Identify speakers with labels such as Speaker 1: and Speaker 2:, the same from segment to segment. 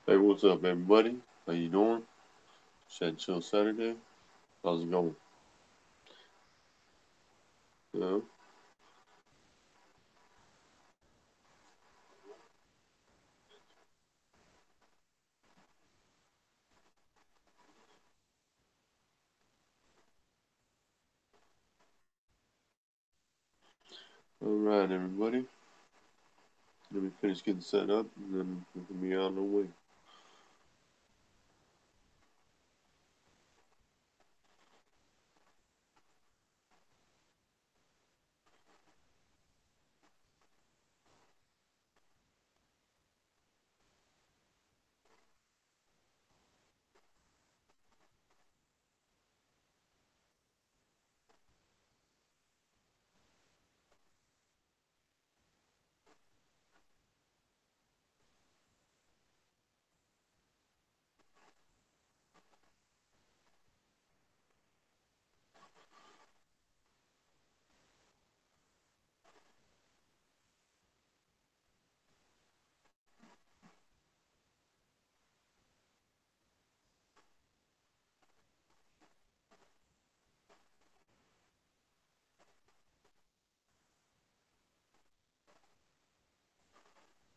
Speaker 1: Hey, what's up, everybody? How you doing? Shed Chill Saturday. How's it going? Yeah. All right, everybody. Let me finish getting set up, and then we can be on the way.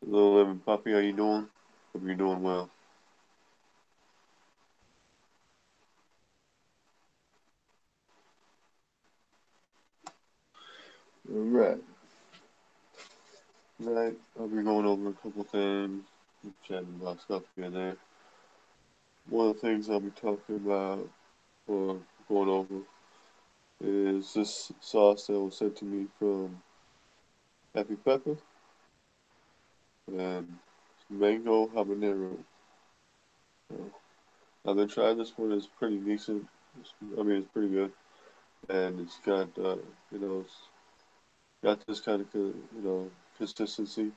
Speaker 1: Hello, Lemon Poppy. How you doing? Hope you're doing well. All right. Tonight, I'll be going over a couple things, chatting about stuff here and there. One of the things I'll be talking about or going over is this sauce that was sent to me from Happy Pepper and mango habanero. So, I've been trying this one. It's pretty decent. It's pretty good, and it's got it's got this kind of consistency.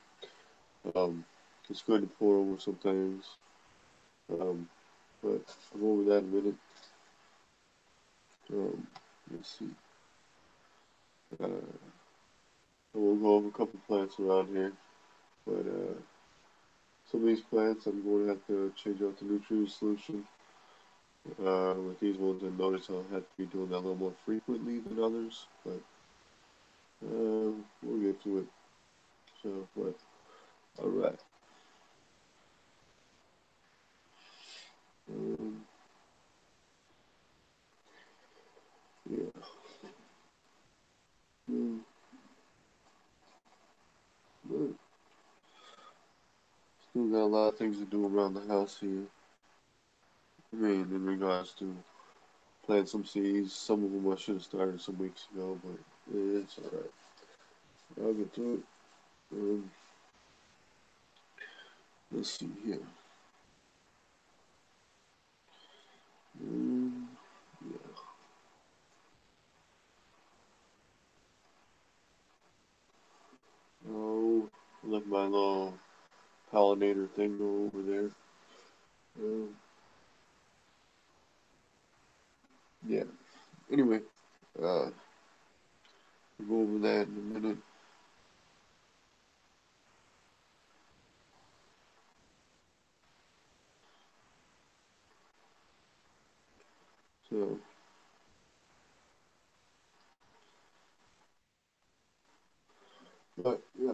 Speaker 1: Um, it's good to pour over some things. Um, but I'll go over that in a minute. Um, let's see. We'll go over a couple plants around here, but some of these plants I'm going to have to change out the nutrient solution. With these ones, I notice I'll have to be doing that a little more frequently than others, but we'll get to it. So, but all right. Um, yeah. Mm, but still got a lot of things to do around the house here. I mean, in regards to plant some seeds, some of them I should have started some weeks ago, but it's all right. I'll get to it. Um, let's see here. Um, yeah. Oh, let my little pollinator thing go over there. Um, yeah. Anyway, we'll go over that in a minute. So, but yeah.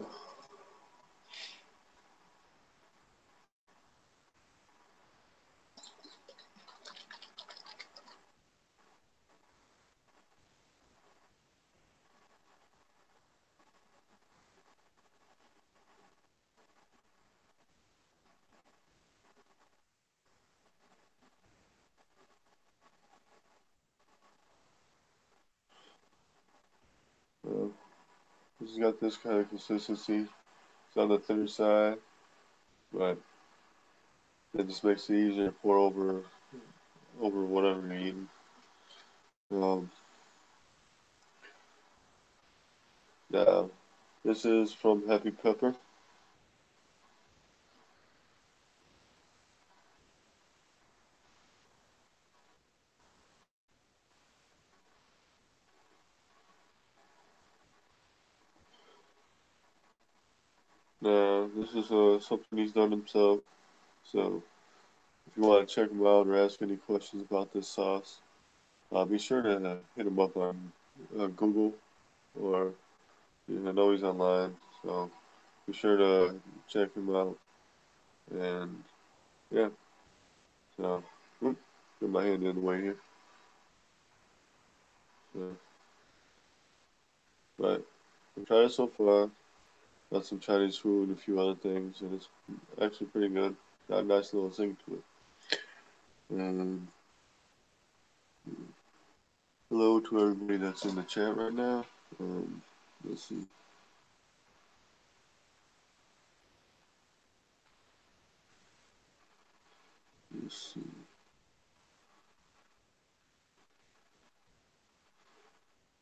Speaker 1: Uh, this has got this kind of consistency. It's on the thinner side, but it just makes it easier to pour over whatever you're eating. Um, now, this is from Happy Pepper. Now, this is something he's done himself. So if you want to check him out or ask any questions about this sauce, be sure to hit him up on Google or I know he's online. So be sure to check him out. And yeah, so get my hand in the way here. So, but I've tried it so far. Got some Chinese food and a few other things, and it's actually pretty good. Got a nice little zing to it. And hello to everybody that's in the chat right now. Let's see. Let's see.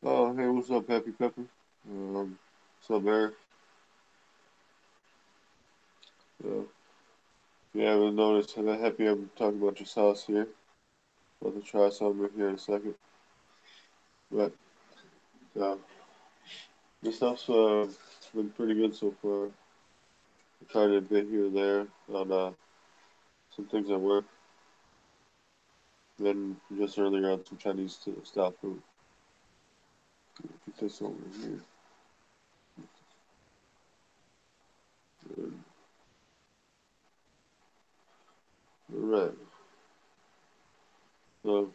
Speaker 1: Oh, hey, what's up, Happy Pepper? What's up, Eric? If you haven't noticed, I'm happy I'm talking about your sauce here. About to try some here in a second. But uh, this stuff's been pretty good so far. I tried it a bit here and there on some things at work. Then just earlier on some Chinese style food. Get this over here. Alright. So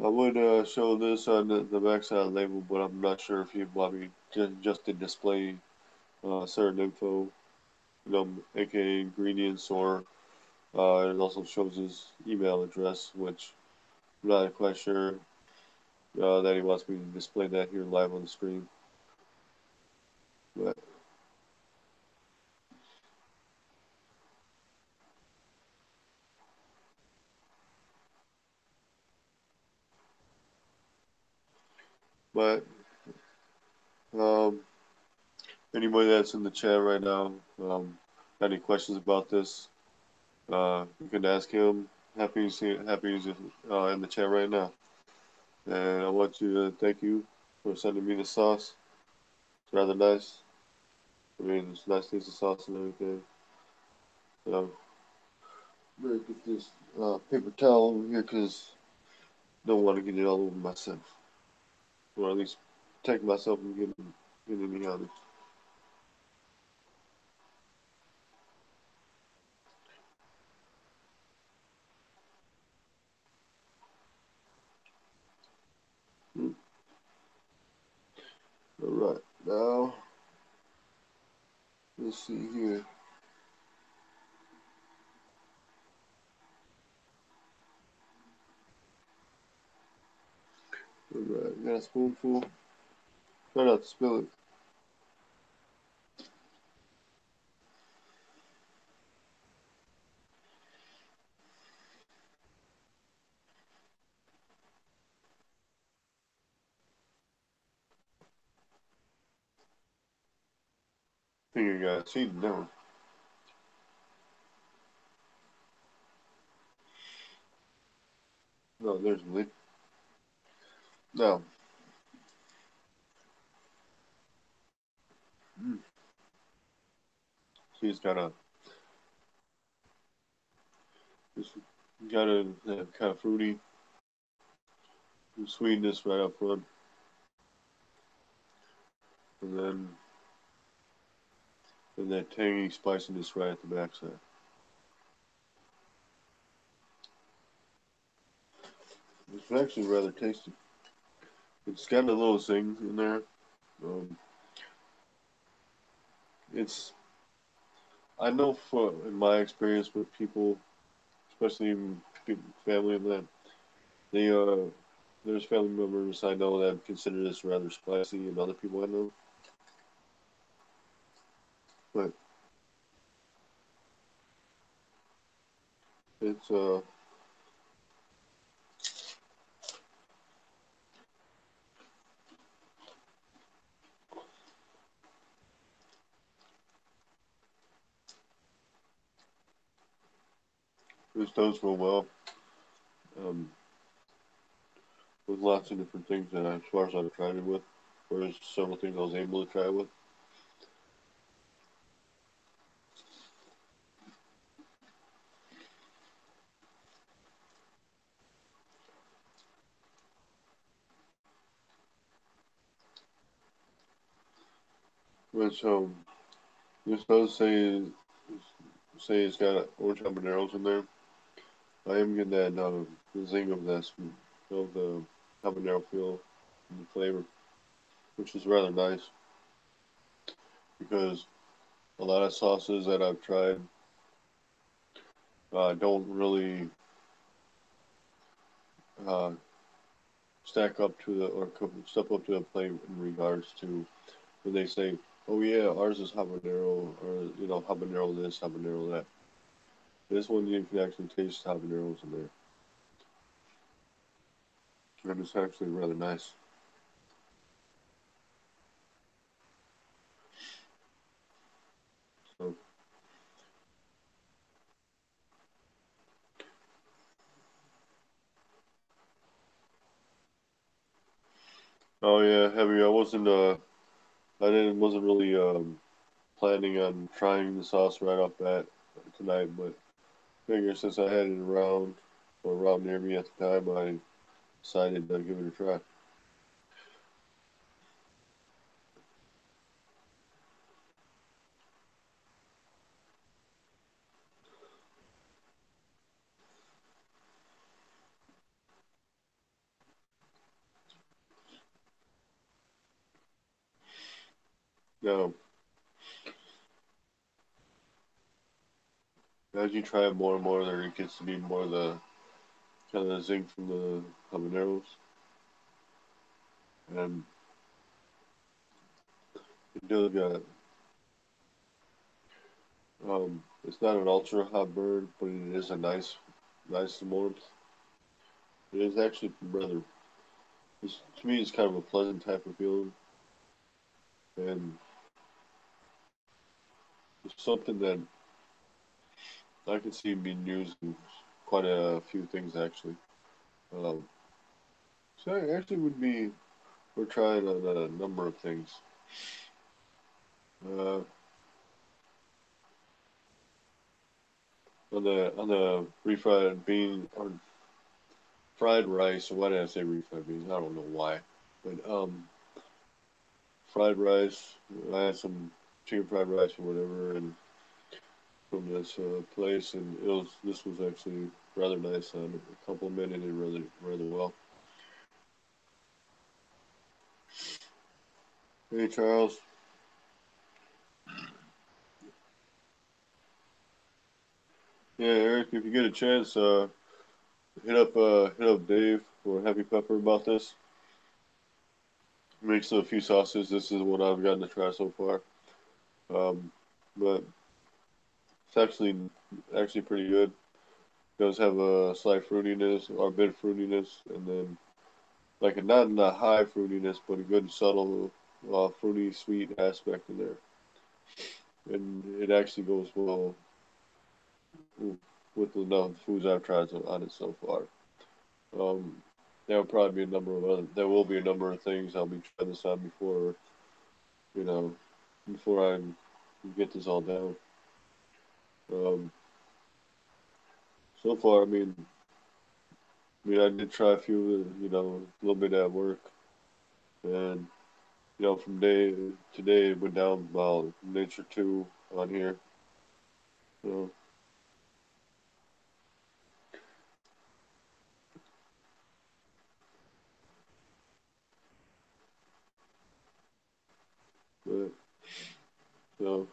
Speaker 1: I would show this on the backside label, but I'm not sure if you want me just to display certain info, aka ingredients, or it also shows his email address, which I'm not quite sure that he wants me to display that here live on the screen. But but um, anybody that's in the chat right now, got any questions about this, you can ask him. Happy he's in the chat right now. And I want you to thank you for sending me the sauce. It's rather nice. I mean, it's nice taste of sauce and everything. So I'm gonna get this paper towel over here because I don't want to get it all over myself, or at least protect myself from getting any on it. Hmm. All right, now let's see here. All right, got a spoonful. Try not to spill it. I think I got cheating now. No, there's the lid. Now, she's just got a kind of fruity sweetness right up front, and then that tangy spiciness right at the backside. It's actually rather tasty. It's got a little zing in there. Um, it's I know in my experience with people, especially family and that, they there's family members I know that consider this rather spicy, and other people I know, but it's this does go well um, with lots of different things that as far as I've tried it with, there's several things I was able to try with. which this does say it's got orange habaneros in there. I am getting that the zing of this of the habanero feel and the flavor, which is rather nice because a lot of sauces that I've tried don't really uh, stack up to the or step up to the plate in regards to when they say, "Oh yeah, ours is habanero," or habanero this, habanero that. This one you can actually taste habaneros in there, and it's actually rather nice. So, oh yeah, heavy. I didn't wasn't really planning on trying the sauce right off bat tonight, but figure since I had it around or around near me at the time, I decided to give it a try. Now, as you try it more and more, there gets to be more the kind of the zing from the habaneros, and it does got it's not an ultra hot burn, but it is a nice warmth. It is actually rather. To me, it's kind of a pleasant type of feeling, and it's something that I can see being used in quite a few things actually. Um, so I actually would be we're trying on a number of things. Uh, on the refried bean or fried rice. Or why did I say refried beans? I don't know why, but fried rice. I had some chicken fried rice or whatever, and from this place, and this was actually rather nice. It complimented it rather well. Hey Charles, yeah Eric, if you get a chance, hit up Dave or Happy Pepper about this. Makes a few sauces. This is what I've gotten to try so far. Um, but it's actually pretty good. It does have a slight fruitiness or a bit of fruitiness, and then like a not in a high fruitiness, but a good subtle fruity sweet aspect in there, and it actually goes well with the foods I've tried on it so far. Um, there will probably be a number of other. There will be a number of things I'll be trying this on you know before I get this all down. Um, so far, I did try a few, a little bit at work, and from day today it went down about an inch or two on here. So, but so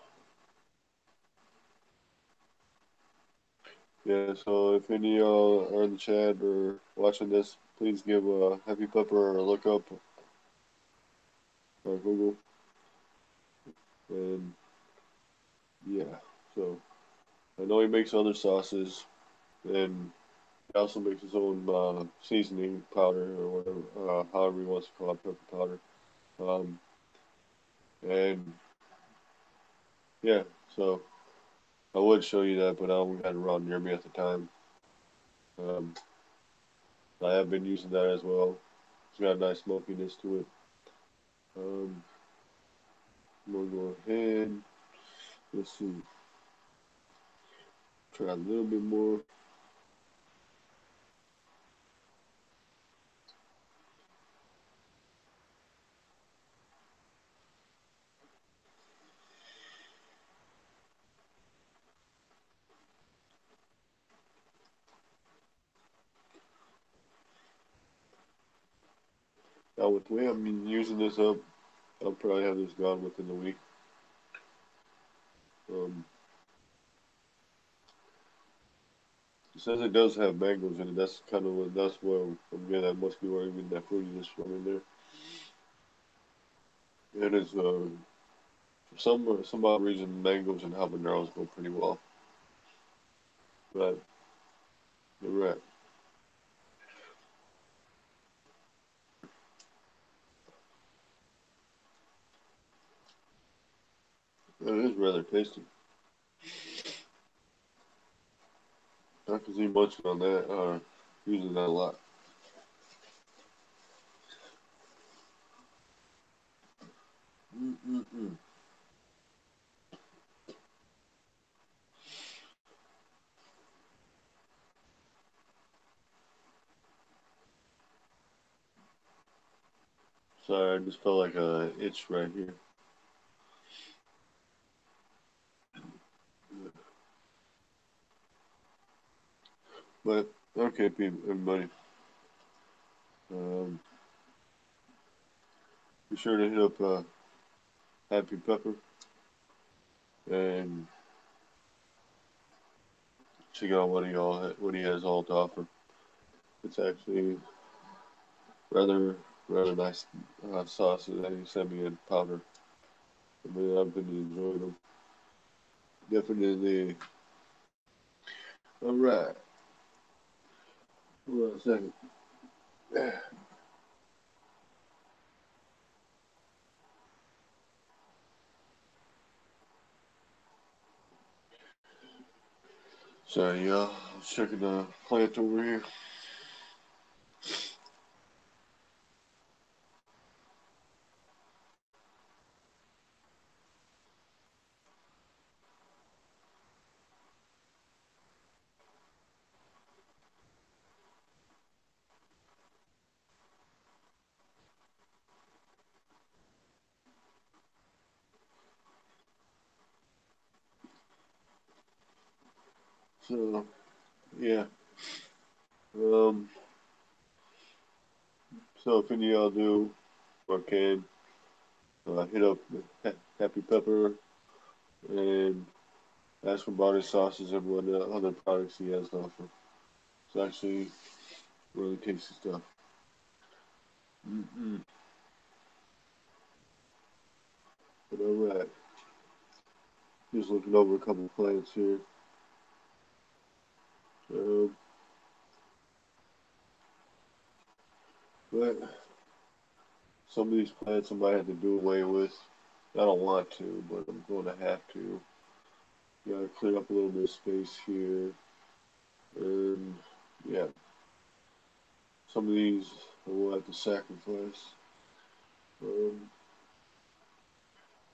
Speaker 1: yeah. So if any of y'all are in the chat or watching this, please give Happy Pepper a look up on Google, and yeah. So I know he makes other sauces, and he also makes his own seasoning powder or whatever, however he wants to call it, pepper powder. Um, and yeah, so I would show you that, but I don't got it around near me at the time. Um, I have been using that as well. It's got a nice smokiness to it. Um, I'm gonna go ahead. Let's see. Try a little bit more. Now with the way I'm using this up, I'll probably have this gone within the week. Um, it says it does have mangoes in it. That's kind of what that's where I'm getting. That must be where even that fruitiness from in there. And it's for some odd reason mangoes and habaneros go pretty well. But you're right. It is rather tasty. I can see munching on that. Using that a lot. Mm-mm-mm. Sorry, I just felt like a itch right here. But okay, everybody. Um, be sure to hit up Happy Pepper and check out what he has all to offer. It's actually rather nice sauces that he sent me in powder. I mean, I've been enjoying them. Definitely. All right. Hold on a second. Sorry, y'all. I was checking the plant over here. So, yeah. Um, so if any of y'all do or can, hit up Happy Pepper and ask for bonus sauces and what other products he has to offer. It's actually really tasty stuff. Mm-mm. But alright, just looking over a couple plants here. Um, but some of these plants I might have to do away with. I don't want to, but I'm going to have to. Gotta clear up a little bit of space here. And yeah, some of these I will have to sacrifice. Um,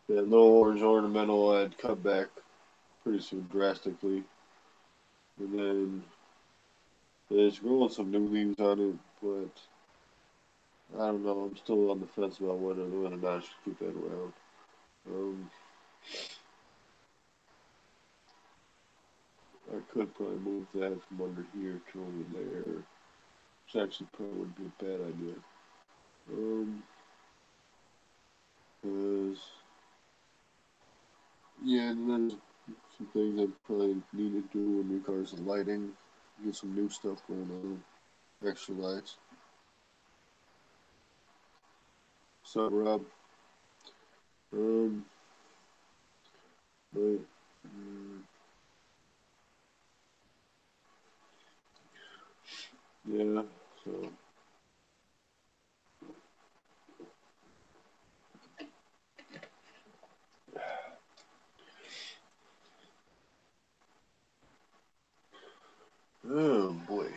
Speaker 1: that little orange ornamental I'd cut back pretty soon drastically. And then there's growing some new leaves on it, but I don't know. I'm still on the fence about whether or not I should keep that around. Um, I could probably move that from under here to over there, which actually probably wouldn't be a bad idea. Cause yeah, and then some things I probably need to do in regards to lighting. Get some new stuff going on. Extra lights. So Rob, um, but yeah, so oh boy.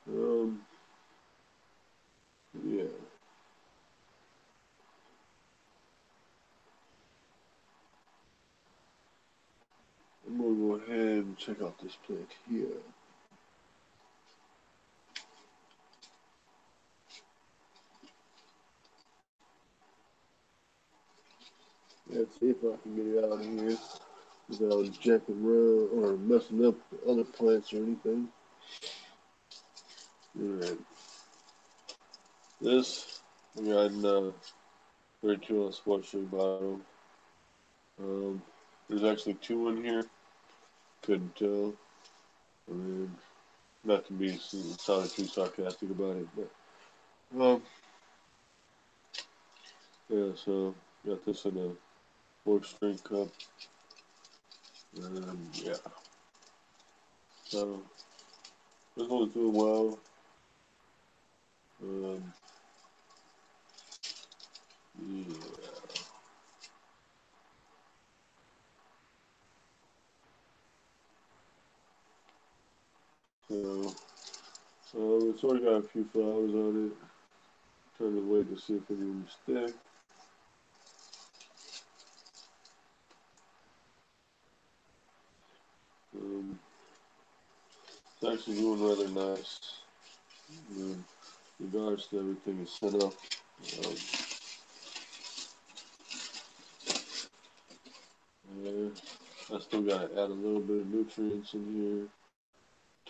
Speaker 1: Um, yeah. I'm gonna go ahead and check out this plant here. Let's see if I can get it out of here without jacking around or messing up other plants or anything. Alright. This, I got 32 ounce sports drink bottle. Um, there's actually two in here. Couldn't tell. I mean, not to be sounding too sarcastic about it, but yeah. So got this in a sports drink cup, and yeah. So this one's doing well. Um, yeah. So it's already got a few flowers on it. Trying to wait to see if it will stick. Um, it's actually doing rather nice. Um, regards to everything is set up. Um, yeah, I still got to add a little bit of nutrients in here.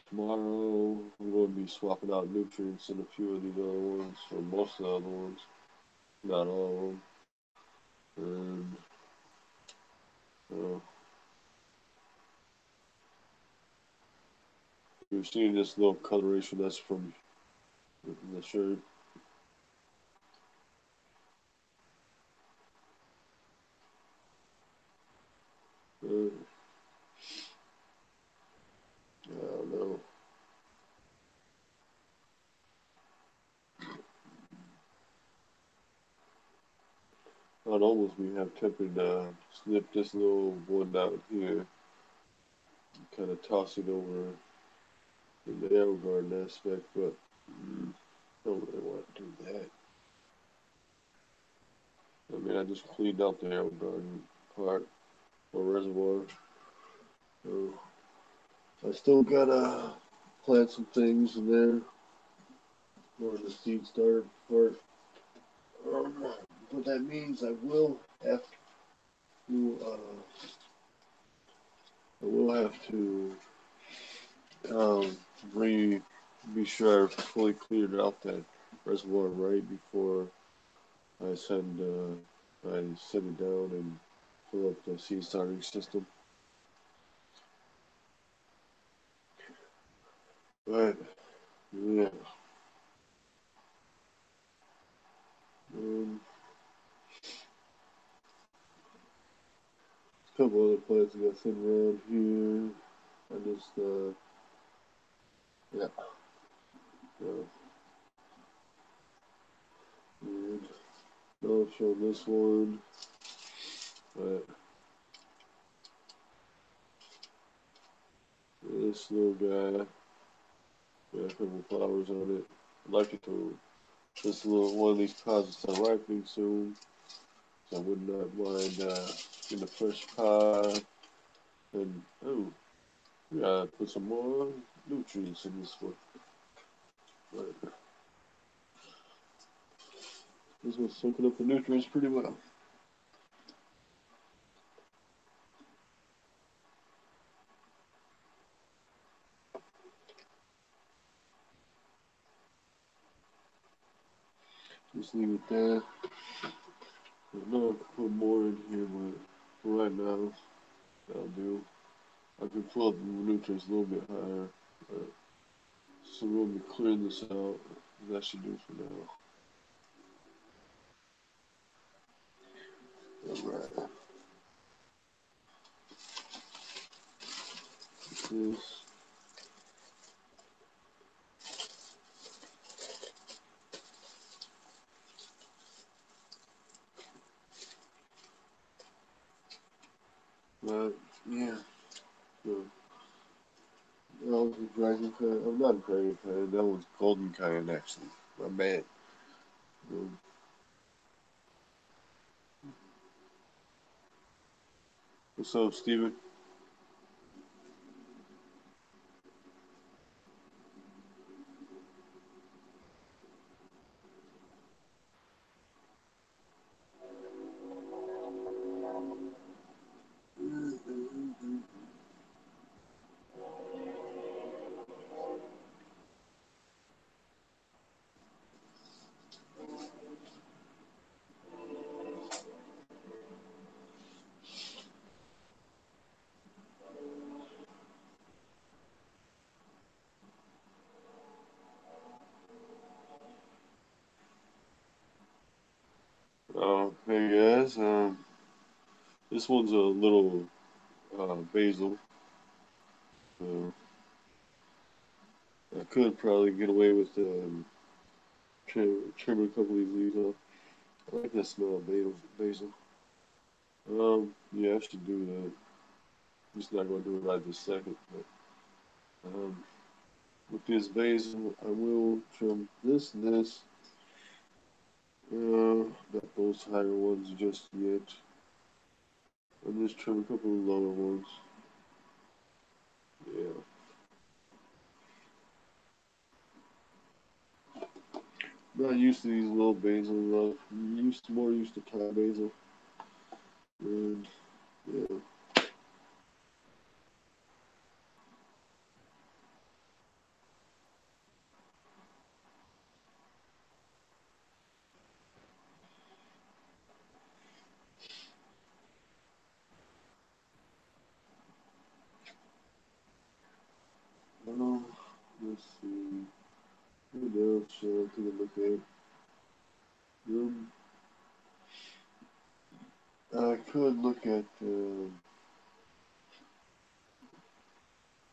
Speaker 1: Tomorrow I'm going to be swapping out nutrients in a few of these other ones, or most of the other ones, not all of them. And uh, you're seeing this little coloration that's from the shirt. Uh, I don't know. I'd almost be have tempted to snip this little one down here, kind of toss it over in the air garden aspect, but don't really want to do that. I mean, I just cleaned out the air garden part or reservoir. So I still gotta plant some things in there for the seed starter part. But that means to, I will have to um, re be sure I've fully cleared out that reservoir right before I set it down and fill up the seed starting system. But yeah, um, a couple other plants I got sitting around here. I just yeah, yeah. And I'll show this one, but this little guy got a couple flowers on it. I'd like it to this little one of these pods is start ripening soon, so I would not mind getting a fresh pod. And oh, we gotta put some more nutrients in this one. But this one's soaking up the nutrients pretty well. Just leave it there. I know I could put more in here, but for right now, that'll do. I can fill up the nutrients a little bit higher. But, so we'll be clearing this out. That should do for now. Alright. This. But yeah. So, that was a dragon kind. I'm not a dragon kind. That was golden kind actually. My man. Um, what's up, Steven? This one's a little basil. Uh, I could probably get away with trim a couple of these leaves off. I like the smell of basil. Yeah, I should do that. I'm just not gonna do it right this second. But with this basil, I will trim this and this. Not those higher ones just yet. I'll just trim a couple of lower ones. Yeah. Not used to these little basil. More used to Thai basil. And yeah. Um, let's see. What else should I take a look at? Um, I could look at a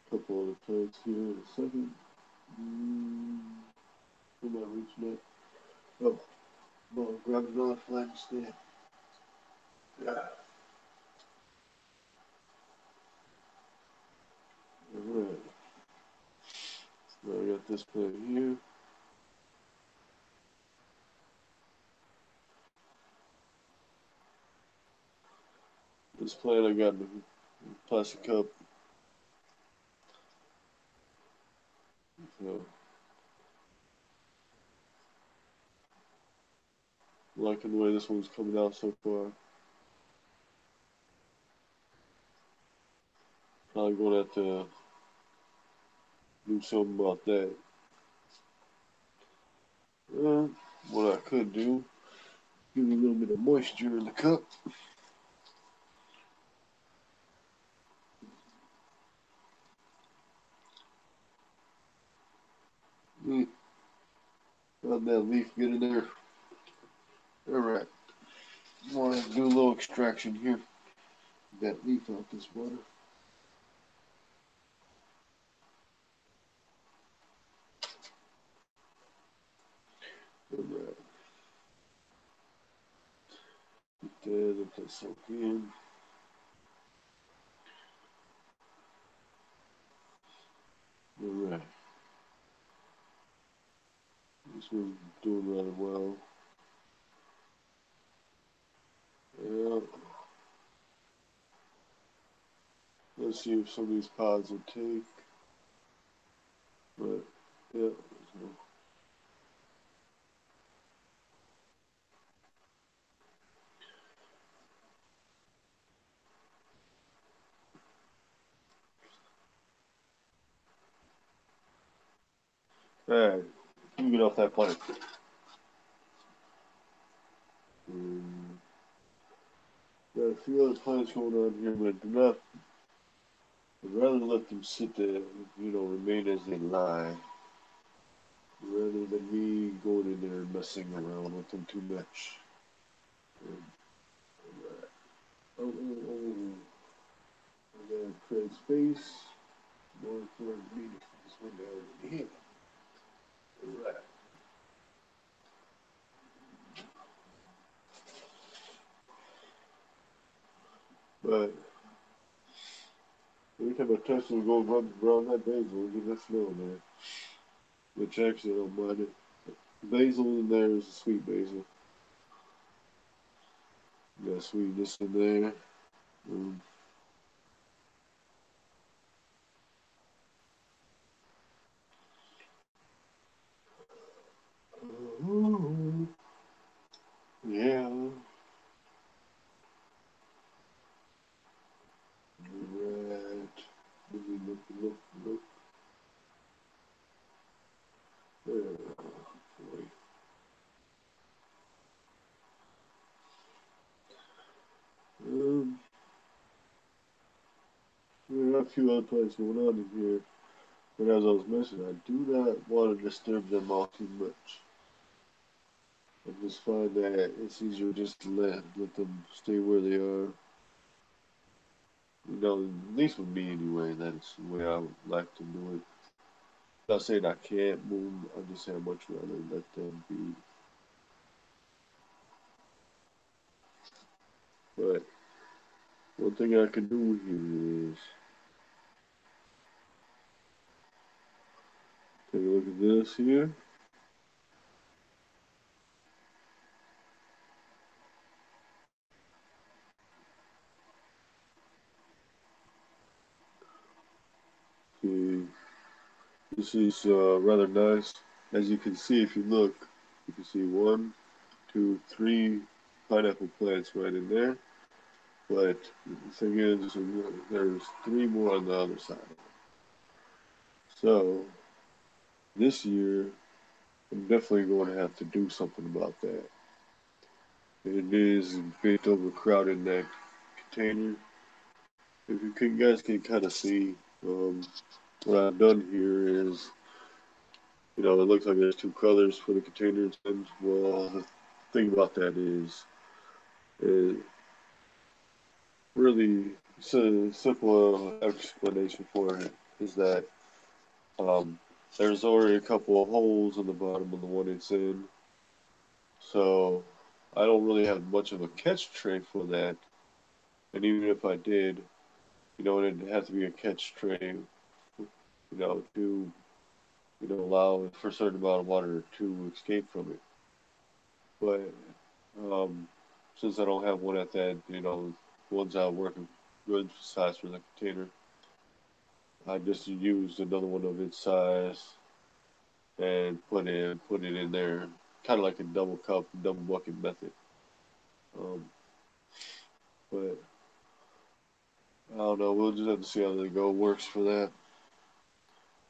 Speaker 1: couple other plants here in a second. Mm, who am I reaching at? Oh, well, grab another flag stand. Yeah. Alright. Now I got this plant here. This plant I got in a plastic cup. So, liking the way this one's coming out so far. Probably gonna have to do something about that. Uh, what I could do, give me a little bit of moisture in the cup. Let that leaf get in there. Alright. Want to do a little extraction here. Get that leaf out this water. Alright. Let that soak in. Alright. This one's doing rather well. Yeah. Let's see if some of these pods will take. But, yeah. So. Alright. You get off that plant. Got a few other plants going on here, but do not. I'd rather let them sit there, remain as they lie, rather than me going in there and messing around with them too much. Oh, oh, oh. I gotta create space. More for me to put this one down in here. Alright. But every time I touch it, go around that basil, get that smell, man. Which actually I don't mind it. Basil in there is a sweet basil. Got sweetness in there. Um, yeah. Right. Look. Oh, boy. Um, there are a few other plants going on in here, but as I was mentioning, I do not want to disturb them all too much. I just find that it's easier just to let them stay where they are. At least with me anyway, that's the way I would like to do it. Not saying I can't move, I just say I much rather let them be. But one thing I can do here is take a look at this here. See, this is rather nice. As you can see, if you look, you can see one, two, three pineapple plants right in there. But the thing is, there's three more on the other side. So this year, I'm definitely going to have to do something about that. It is a bit overcrowded in that container. If you can, guys can kind of see, what I've done here is, it looks like there's two colors for the containers. And well, the thing about that is, it really, it's a simple explanation for it is that um, there's already a couple of holes in the bottom of the one it's in, so I don't really have much of a catch tray for that. And even if I did, it'd have to be a catch tray, to allow for a certain amount of water to escape from it. But um, since I don't have one at that, ones out working good size for the container, I just used another one of its size and put it in there, kind of like a double cup, double bucket method. Um, but I don't know. We'll just have to see how the go works for that.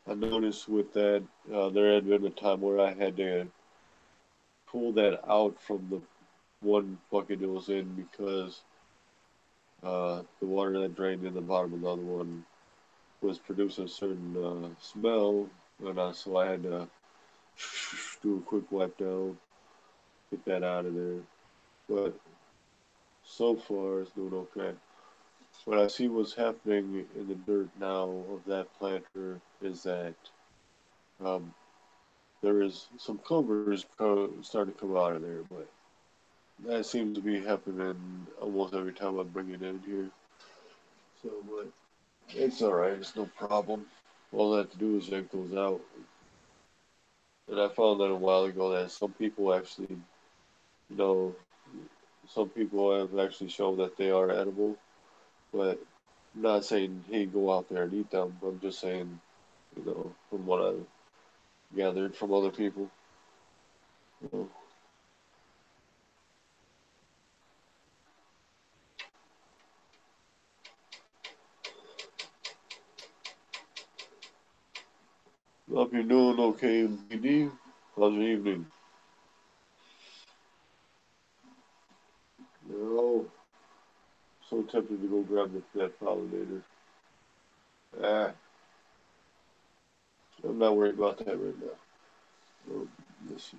Speaker 1: I noticed with that, there had been a time where I had to pull that out from the one bucket it was in because the water that drained in the bottom of the other one was producing a certain smell, and so I had to do a quick wipe down, get that out of there. But so far, it's doing okay. What I see what's happening in the dirt now of that planter is that um, there is some clovers starting to come out of there, but that seems to be happening almost every time I bring it in here. So, but it's all right. It's no problem. All I have to do is yank those out. And I found that a while ago that some people actually, you know, some people have actually shown that they are edible. But I'm not saying, hey, go out there and eat them. I'm just saying, from what I've gathered from other people. You know. Hope you're doing okay, BD. How's your evening? Oh, so tempted to go grab that pollinator. Ah, I'm not worried about that right now. Let's see.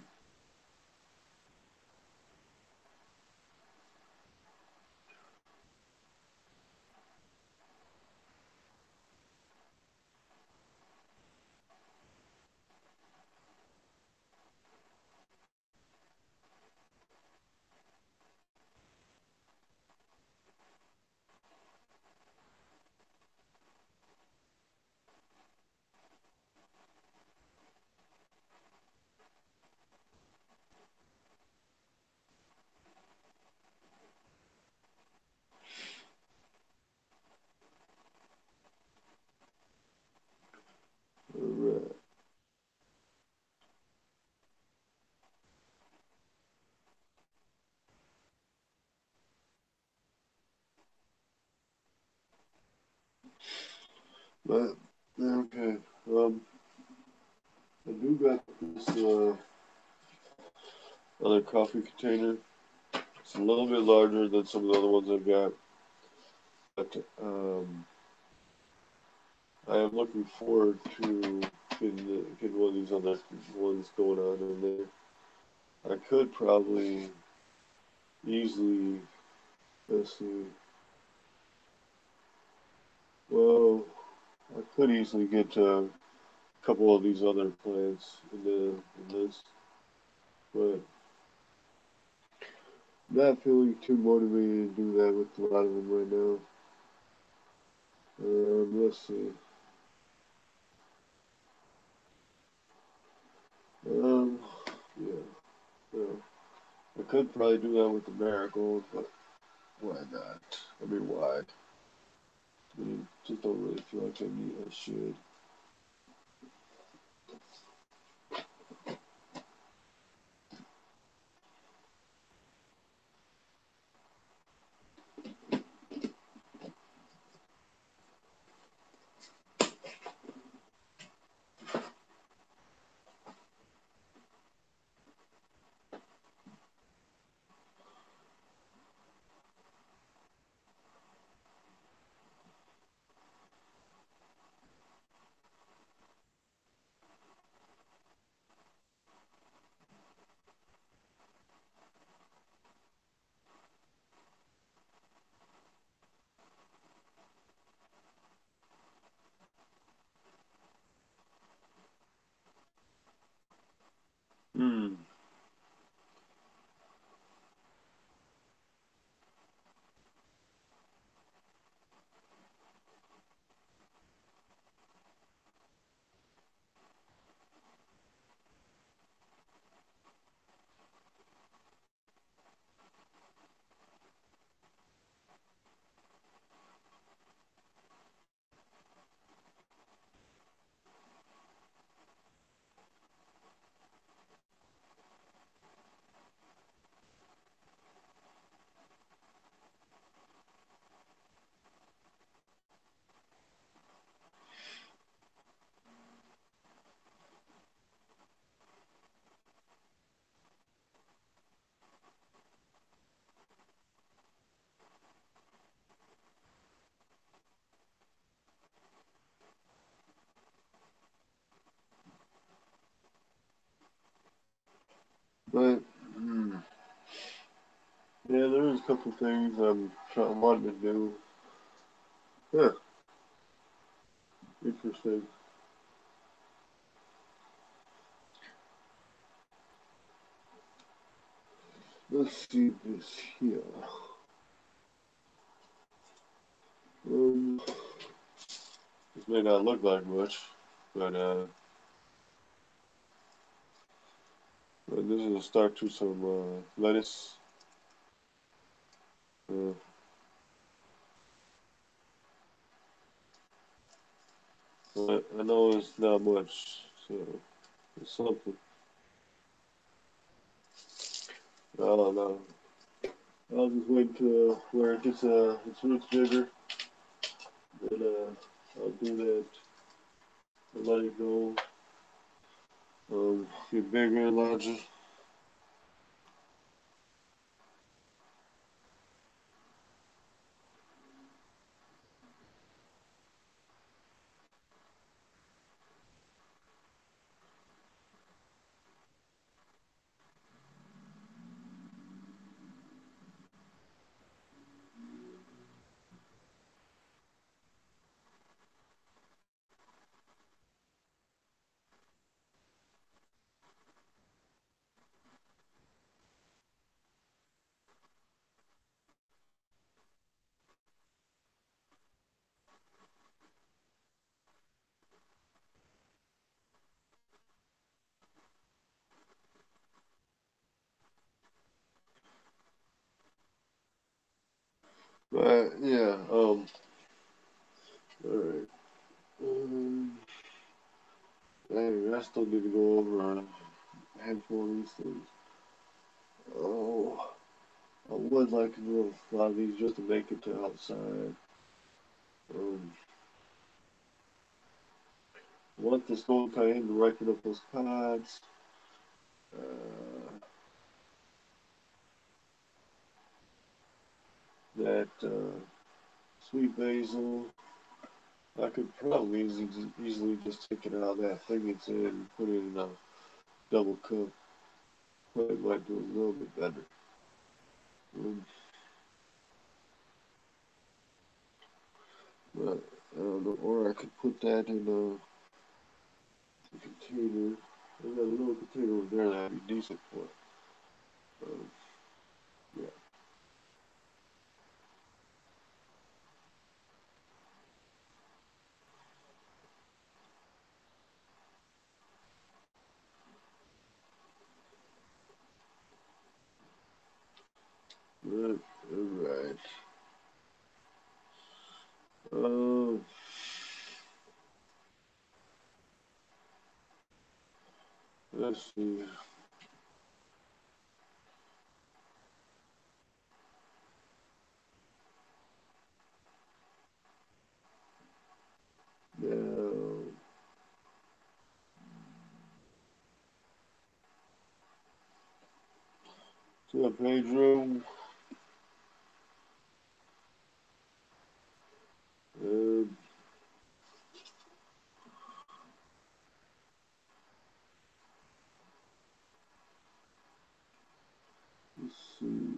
Speaker 1: All right. But, okay. I do got this other coffee container. It's a little bit larger than some of the other ones I've got, but I am looking forward to getting one of these other ones going on in there. I could probably easily, let's see, Well, I could easily get a couple of these other plants in this, but I'm not feeling too motivated to do that with a lot of them right now. Let's see. Um, yeah, well, I could probably do that with the marigold, but why not? I mean, why? I mean, just don't really feel like I should. Hmm. But yeah, there's a couple things I'm wanting to do. Huh, interesting. Let's see this here. Um, this may not look like much, but this is a start to some lettuce. Uh, I know it's not much, so it's something. I don't know. I'll just wait to where it gets its roots bigger, and I'll do that and let it go. Get bigger and larger. But yeah, all right. Um, I still need to go over a handful of these things. Oh, I would like to do a lot of these just to make it to outside. Um, I want this gold cayenne to ripen up those pods. Uh, that sweet basil. I could probably easily just take it out of that thing it's in and put it in a double cook. Probably might do a little bit better. Um, but I don't know, or I could put that in a container. I got a little container over there that'd be decent for it. Um, yeah. Right, alright. Um, let's see. Now, so Pedro, uh, let's see.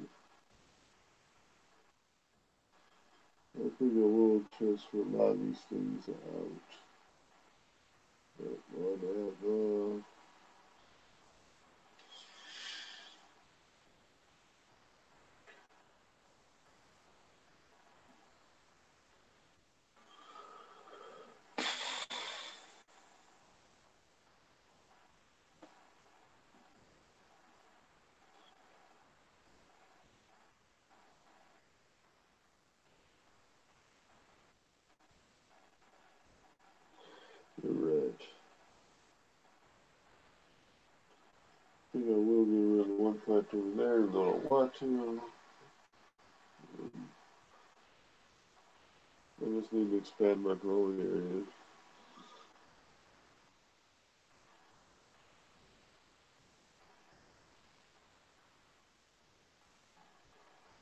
Speaker 1: I think I will transfer a lot of these things out. But whatever. Alright. I think I will get rid of one fact over there, even though I don't want to. I just need to expand my growing area.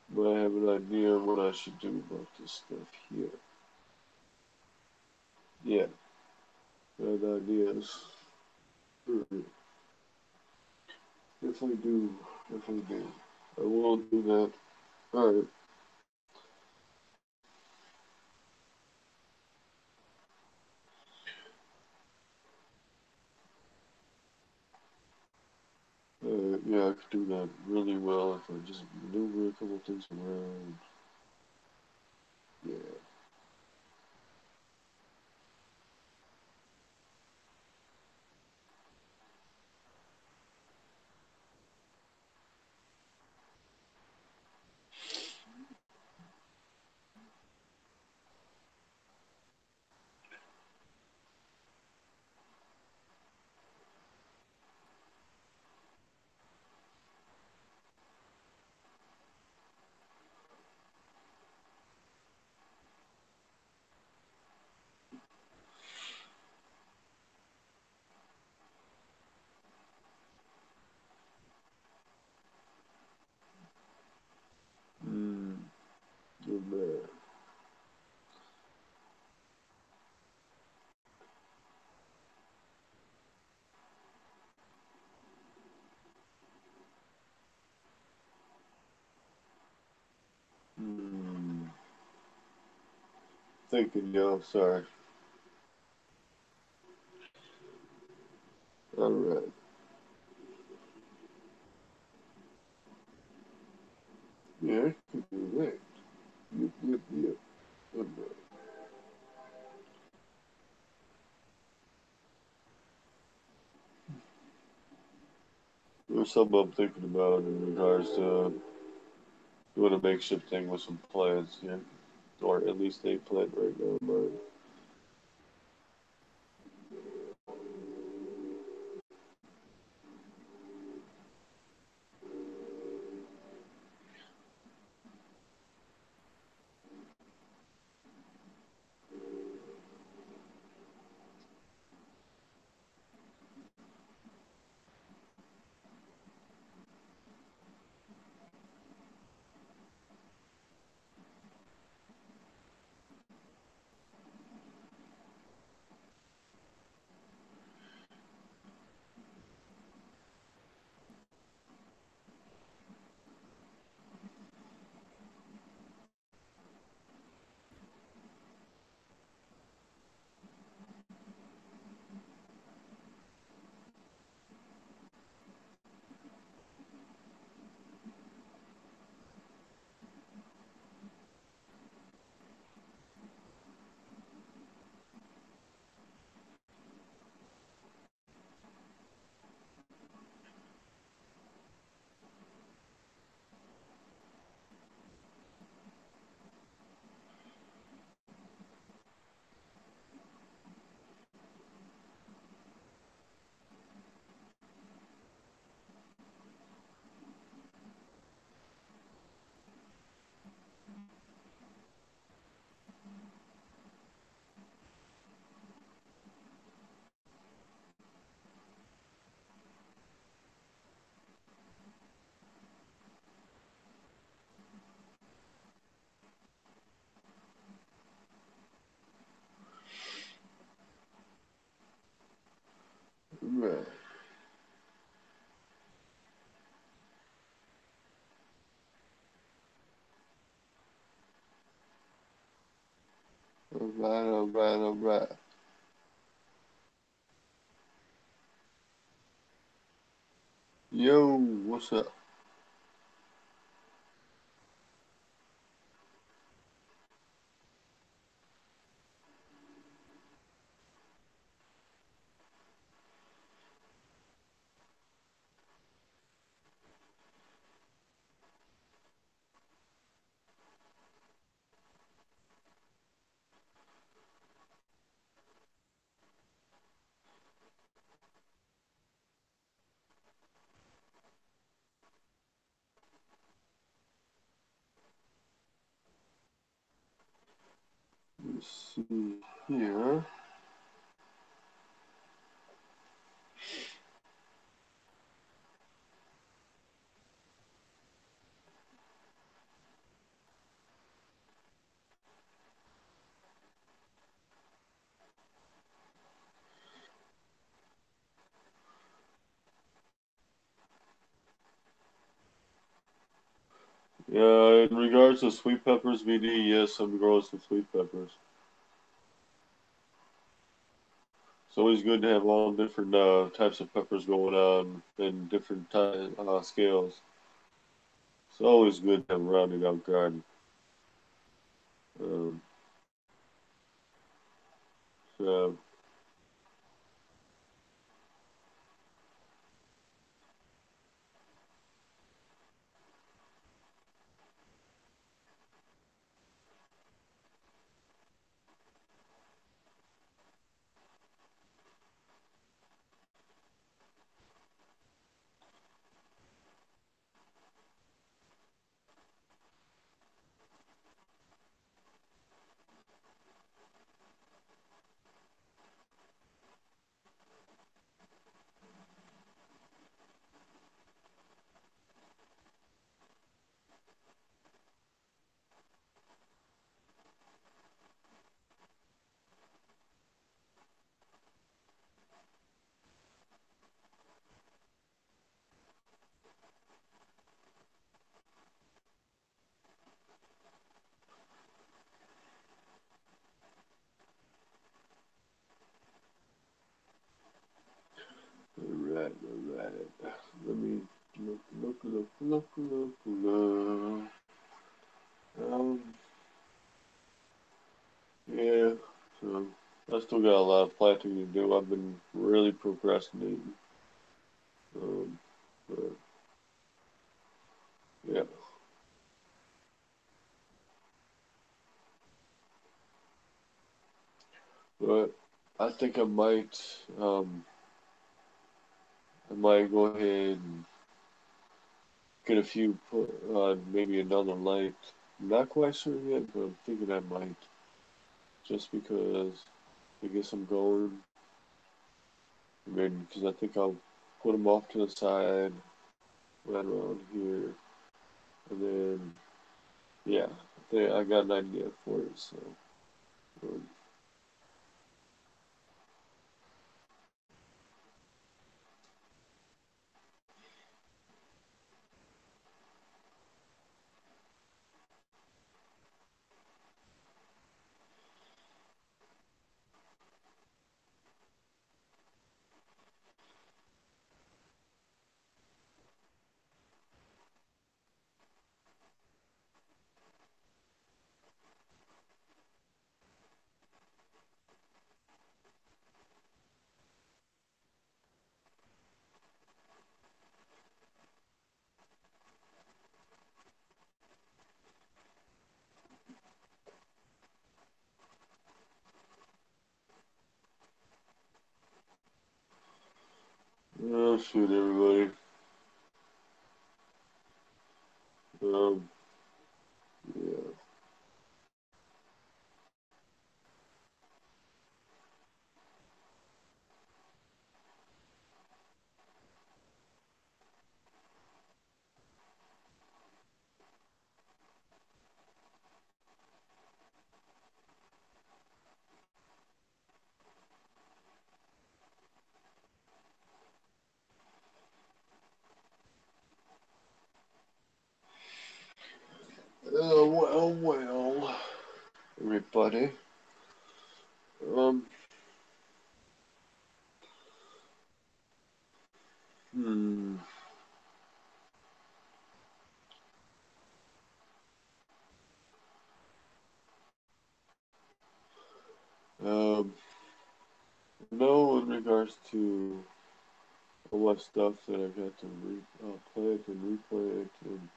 Speaker 1: But I have an idea of what I should do about this stuff here. Yeah, I have ideas. If I do, if I do, I will do that. Alright. Yeah, I could do that really well if I just maneuver a couple things around. Yeah. Hmm. Good man. Hmm. Thinking, yo. Sorry. Alright. Yeah, I could do that. Yep, yep, yep. Good man. There's something I'm thinking about in regards to doing a makeshift thing with some plants, yeah. Or at least a plant right now, but alright, alright, alright. Yo, what's up? Let's see here. Yeah, in regards to sweet peppers, VD, yes, I'm growing some sweet peppers. It's always good to have all different types of peppers going on in different scales. It's always good to have a rounded out garden. Um, so, alright. Let me look. Yeah, so I still got a lot of planting to do. I've been really procrastinating. Um, but yeah, but I think I might go ahead and get a few put on maybe another light. I'm not quite sure yet, but I'm thinking I might just because I guess I'm going. I mean, because I think I'll put them off to the side right around here, and then yeah, I got an idea for it. So um, oh shoot, everybody. Um, yeah. Well, everybody. Hmm. Um, no, in regards to all my stuff that I've had to plant and replant, and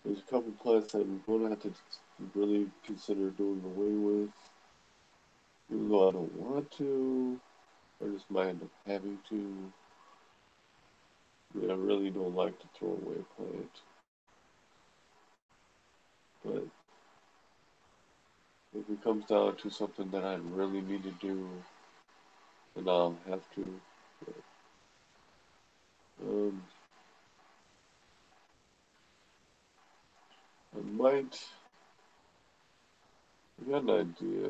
Speaker 1: there's a couple plants that I'm going to have to really consider doing away with, even though I don't want to. I just might end up having to. I mean, I really don't like to throw away a plant, but if it comes down to something that I really need to do, then I'll have to. But, um, I might. I got an idea.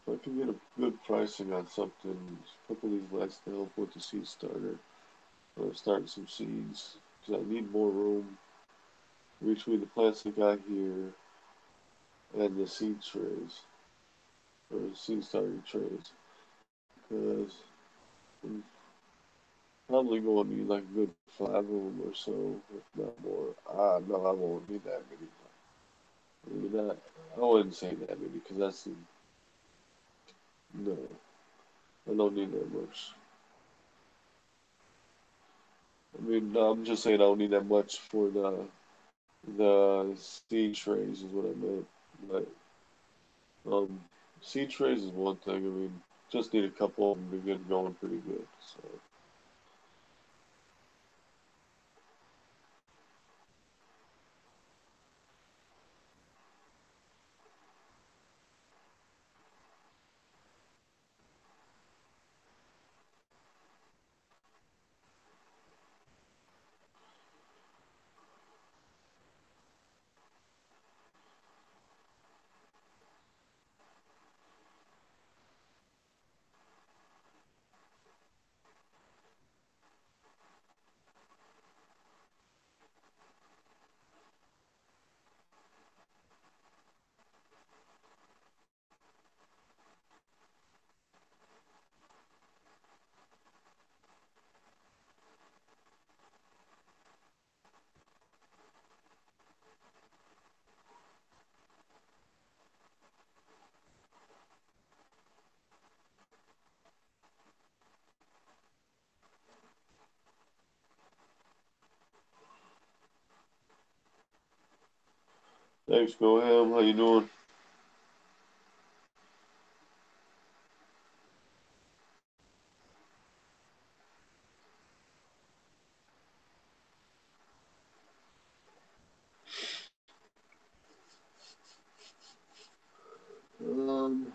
Speaker 1: If I can get a good pricing on something, a couple of these lights to help with the seed starter, or starting some seeds, because I need more room between the plants I got here and the seed trays, or seed starting trays, because I'm probably going to need like a good five of them or so, if not more. No, I won't need that many. Maybe not. I wouldn't say that many, because that's no, I don't need that much. I mean, no, I'm just saying I don't need that much for the seed trays is what I meant. But um, seed trays is one thing. I mean, just need a couple of them to get going pretty good. So. Thanks, Go Ham. How you doing? Um,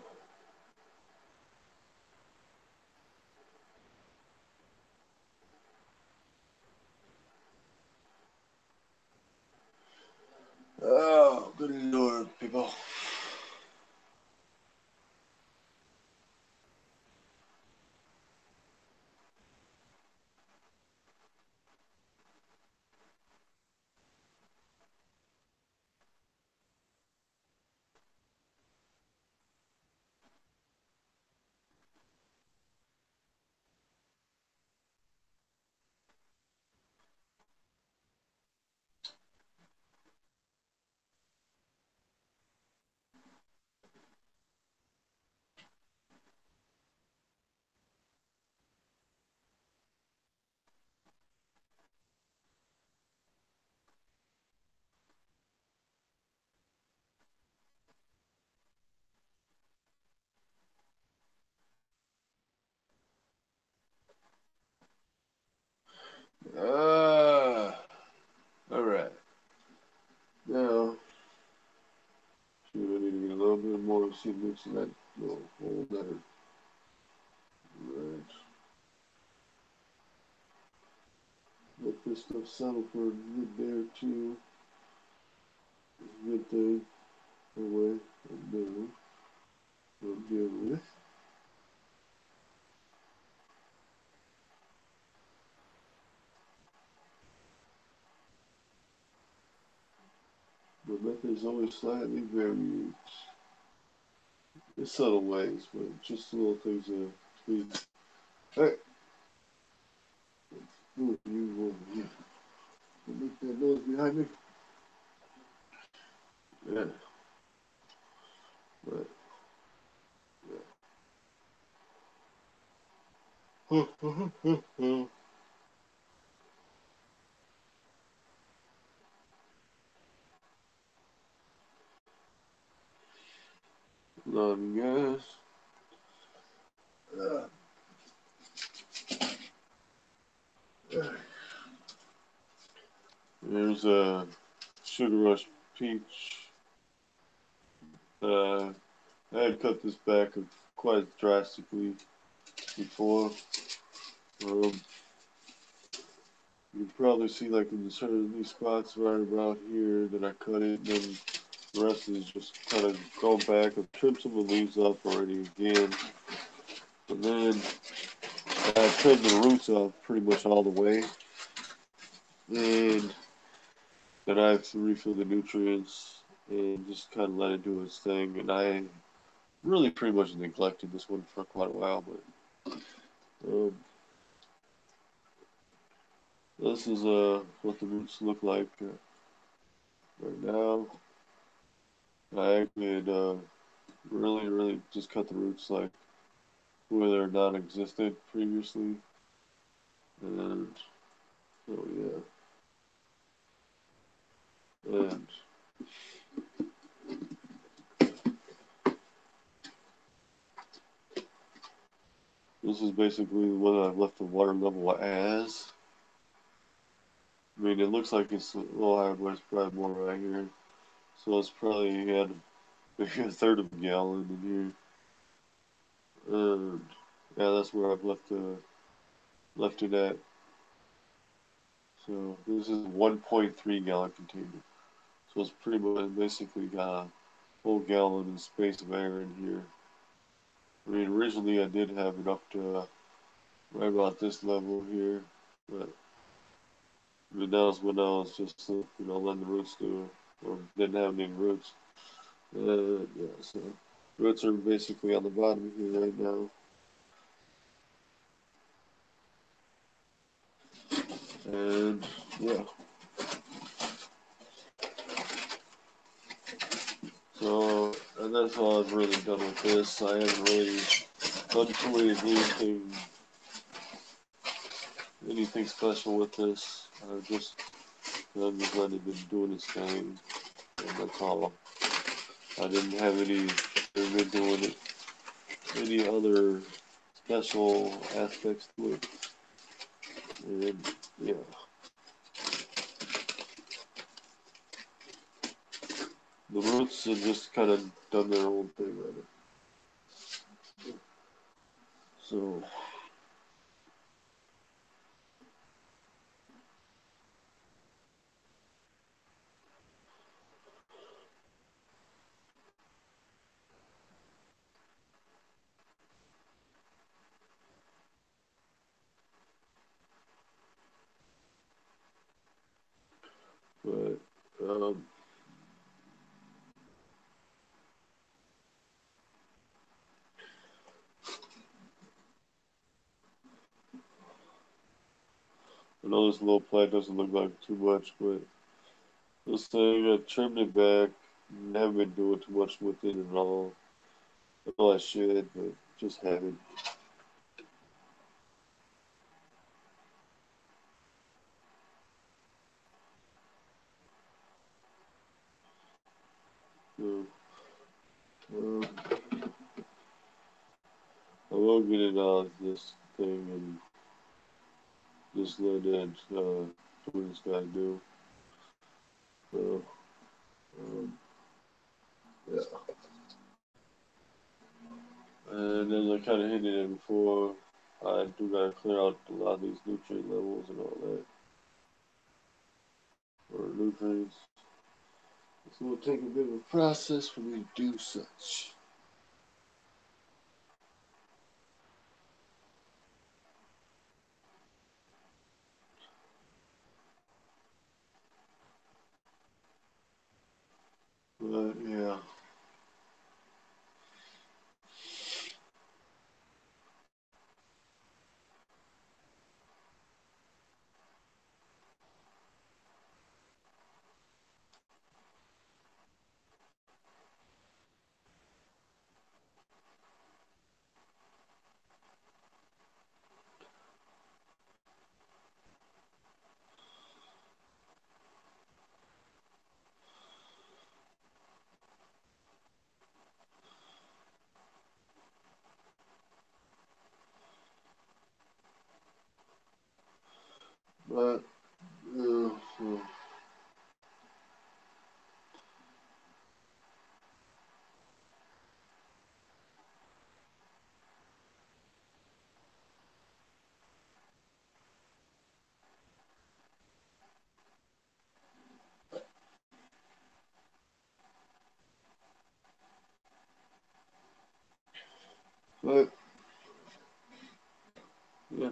Speaker 1: oh, good lord, people. Ah, all right. Now, see, I need to get a little bit more seed mix in that little hole there. Right. Let this stuff settle for a good day or two. It's a good thing. Away and down. We'll deal with. The method is always slightly varied. In subtle ways, but just little things to tweak. Hey, who are you over here? You make that noise behind me? Yeah, but yeah. Love you guys. There's a Sugar Rush Peach. Uh, I had cut this back quite drastically before. Um, you can probably see like in certain these spots right about here that I cut it, and then the rest is just kind of go back and trim some of the leaves off already again. And then I trimmed the roots off pretty much all the way. And then I have to refill the nutrients and just kind of let it do its thing. And I really pretty much neglected this one for quite a while, but um, this is what the roots look like right now. I actually had really just cut the roots like where they're non-existent previously, and so yeah, and this is basically what I've left the water level as. I mean, it looks like it's a little higher, but it's probably more right here. So it's probably had maybe a third of a gallon in here, and yeah, that's where I've left it at. So this is 1.3 gallon container. So it's pretty much basically got a full gallon of space of air in here. I mean, originally I did have it up to right about this level here, but now it's when I was just letting the roots do it, or didn't have any roots. Yeah, so roots are basically on the bottom here right now, and yeah. So and that's all I've really done with this. I haven't really done too anything special with this. I'm just letting it been doing its thing, and that's all. I didn't have been doing it, any other special aspects to it, and yeah. The roots have just kind of done their own thing on it. So, but I know this little plant doesn't look like too much, but this thing, I trimmed it back. Haven't been doing too much with it at all. I know I should, but just haven't. So, um, I will get it out of this thing and just let it do what it's got to do. So, um, yeah. And as I kind of hinted at before, I do got to clear out a lot of these nutrient levels and all that, or nutrients. So it will take a bit of a process for me to do such. But yeah. But so, but yeah.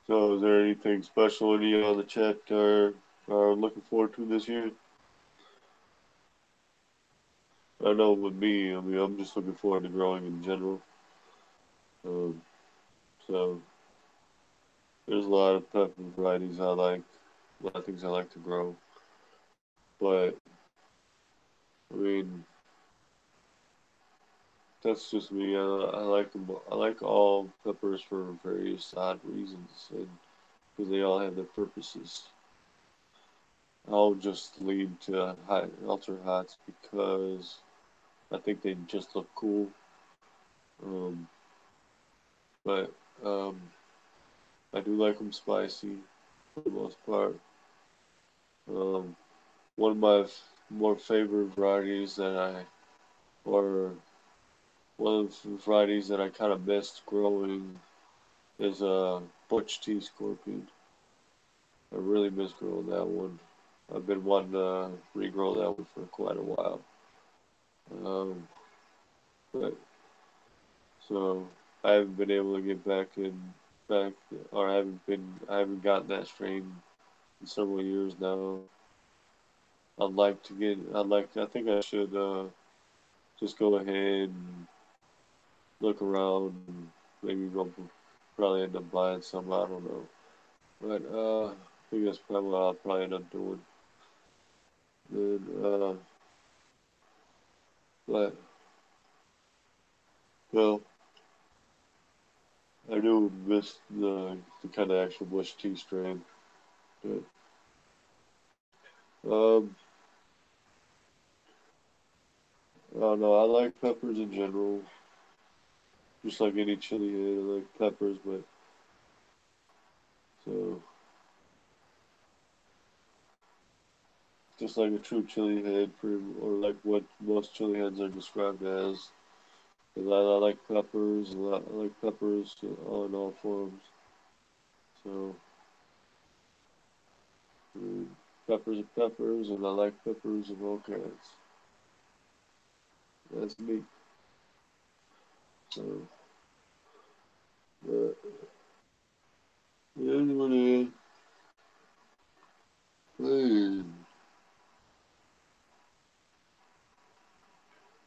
Speaker 1: So, is there anything special any on the chat are looking forward to this year? I know with me, I mean, I'm just looking forward to growing in general. Um, so there's a lot of pepper varieties I like, a lot of things I like to grow. But I mean, that's just me. I like them. I like all peppers for various odd reasons, and because they all have their purposes. I'll just lean to high, ultra hots because I think they just look cool. Um, but I do like them spicy for the most part. Um, one of my more favorite varieties or one of the varieties that I kind of missed growing is a Butch Tea Scorpion. I really miss growing that one. I've been wanting to regrow that one for quite a while. Um, but so I haven't been able to get back, or I haven't gotten that strain in several years now. I think I should just go ahead and look around and maybe probably end up buying some. I don't know, but I think that's probably what I'll probably end up doing. Then, but well, I do miss the kind of actual bush tea strain. But um, I don't know. I like peppers in general, just like any chili head. I like peppers, but so just like a true chili head, or like what most chili heads are described as. 'Cause I like peppers a lot. I like peppers in all forms. So peppers are peppers, and I like peppers of all kinds. That's me. So, but anyway, hey,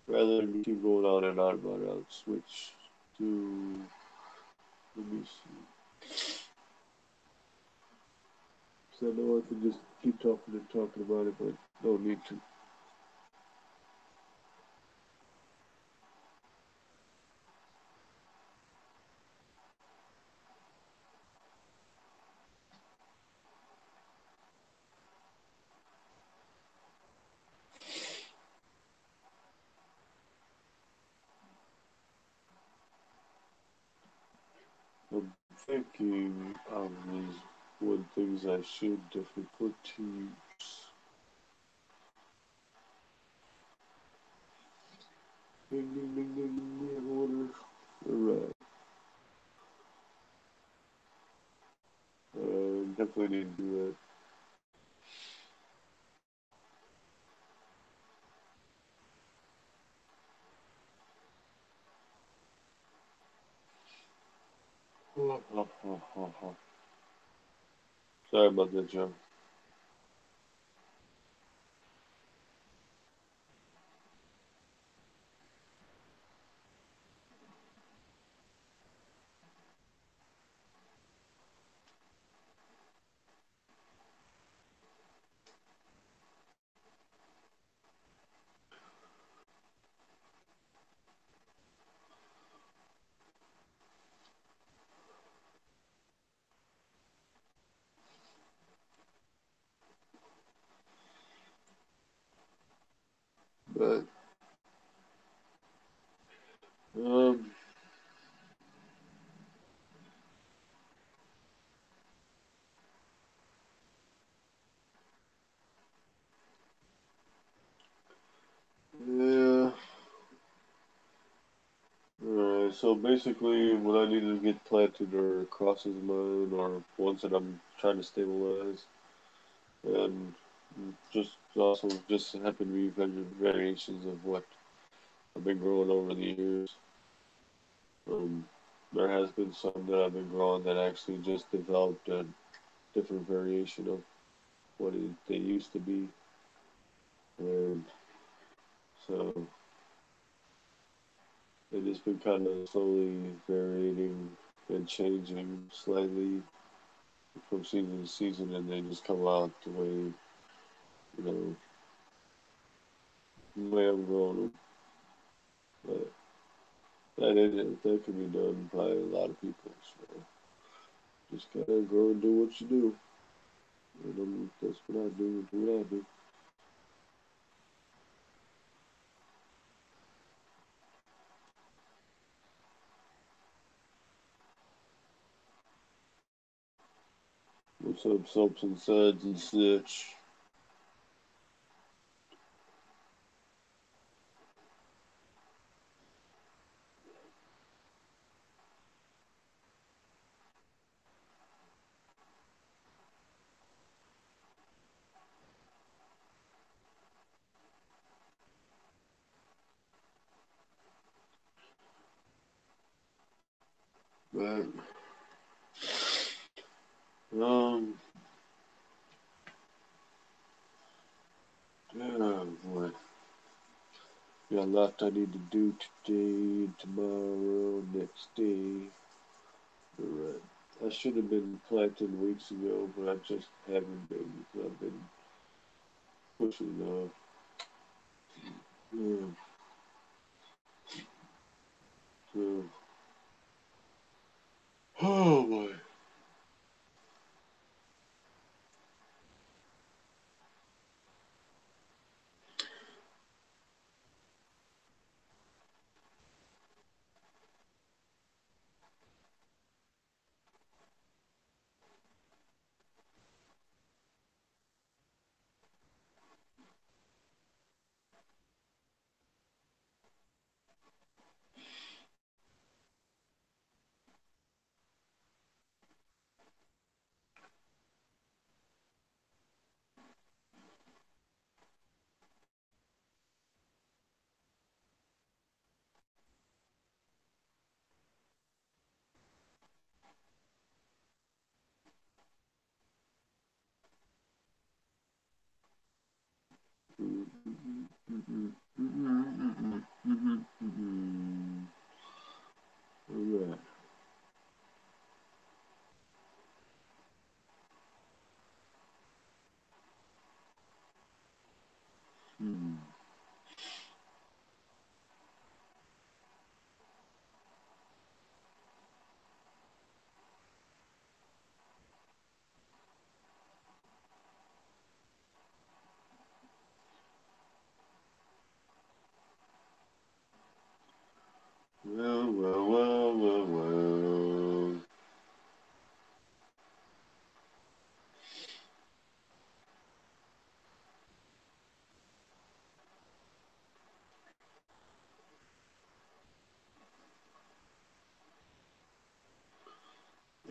Speaker 1: rather than keep going on and on about it, I'll switch to. Let me see. So I know I can just keep talking and talking about it, but no need to. I'm thinking of these one things I should definitely put to use. Ding ding ding ding ding order. Alright. Definitely need to do that. Sorry about that, Joe. But um, So basically, when I need to get planted or crosses mine or ones that I'm trying to stabilize, and just also just happen to be variations of what I've been growing over the years. Um, there has been some that I've been growing that actually just developed a different variation of they used to be, and so it has been kind of slowly varying and changing slightly from season to season, and they just come out the way know the way I'm growing them. But that can be done by a lot of people. So just gotta grow and do what you do. And that's what I do. Do what I do. What's up, soaps and suds and such? But um, yeah, boy, got a lot I need to do today, tomorrow, next day. Alright. I should have been planting weeks ago, but I just haven't been because I've been pushing off. Yeah, so, oh boy. Alright. Hmm. Well.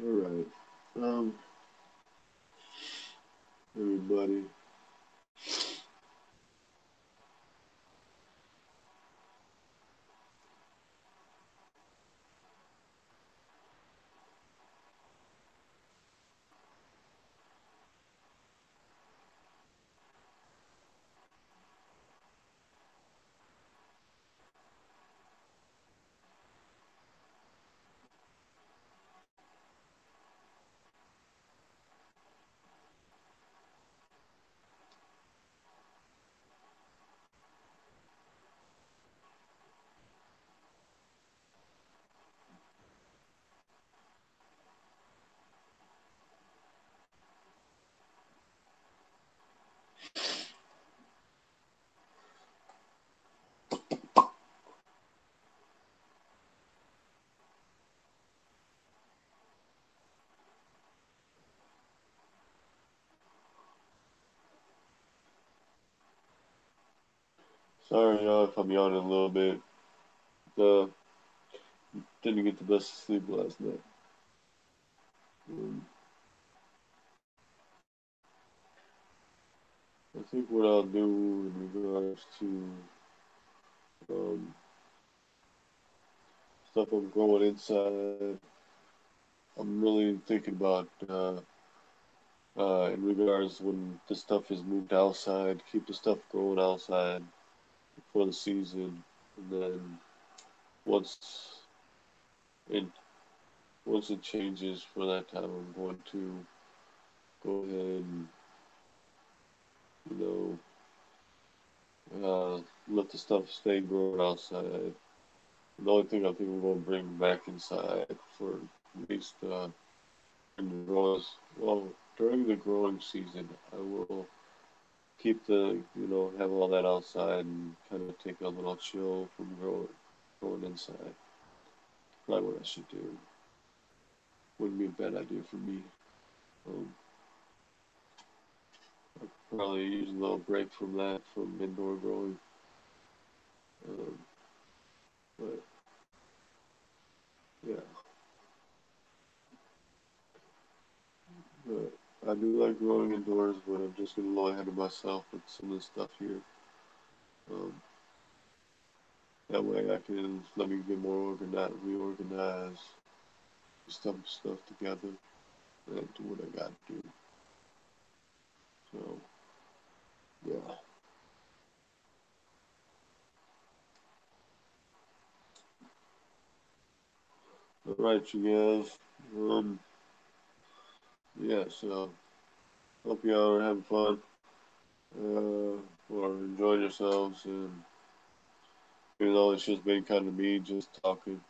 Speaker 1: Alright. Um, everybody. Sorry, y'all, if I'm yawning a little bit. The didn't get the best of sleep last night. Um, I think what I'll do in regards to um, stuff I'm growing inside, I'm really thinking about in regards when the stuff is moved outside, keep the stuff growing outside for the season, and then once it once it changes for that time, I'm going to go ahead and you let the stuff stay growing outside. The only thing I think we're going to bring back inside for at least in the growing, well, during the growing season, I will keep have all that outside and kind of take a little chill from growing inside. Probably what I should do. Wouldn't be a bad idea for me. Um, I'd probably use a little break from that, from indoor growing. Um, but yeah, but I do like growing indoors, but I'm just gonna go ahead of myself with some of the stuff here. Um, that way I can let me get more organized, reorganize, stuff together, and do what I gotta do. So yeah. All right, you guys. Yeah. So hope y'all are having fun, or enjoying yourselves, and even though it's just been kind of me just talking.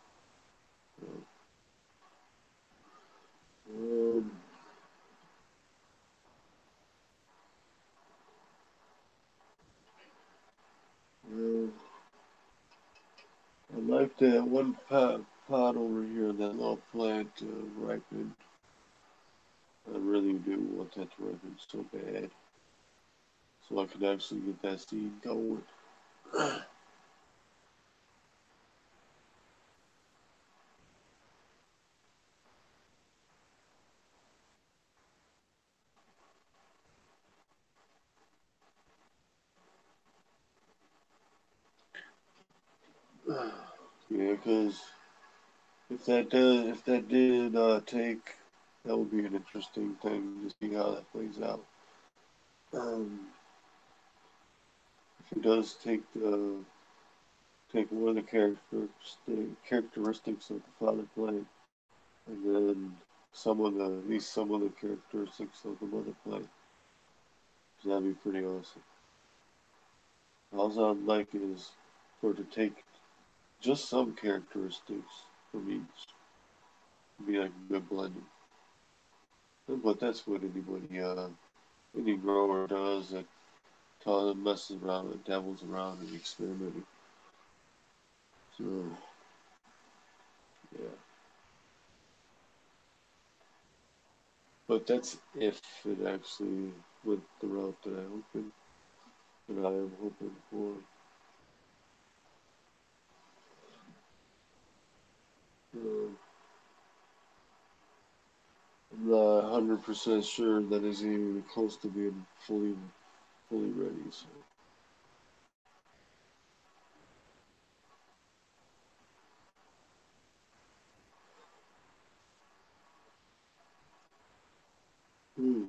Speaker 1: Um, well, I like that one pot over here, that little plant ripened. I really do want that to ripen so bad, so I can actually get that seed going. Yeah, because if that did take, that would be an interesting thing to see how that plays out. Um, if it does take one of the characteristics of the father plant, and then at least some of the characteristics of the mother plant, that'd be pretty awesome. All I'd like is for it to take just some characteristics from each, be like a good blending. But that's what any grower does that messes around and dabbles around and experimenting. So yeah, but that's if it actually went the route that I am hoping for. Uh, I'm not 100% sure that is even close to being fully ready. So hmm.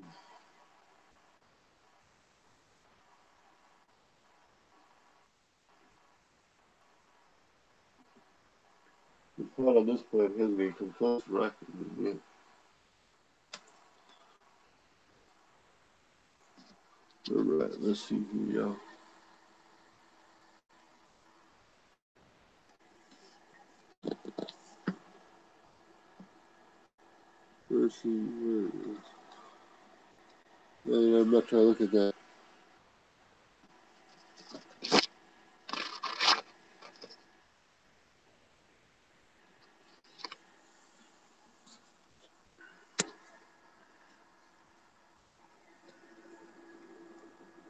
Speaker 1: The pot on this plant hasn't even come close to ripening yet. All right, let's see here, y'all. Let's see where it is. I'm not trying to look at that.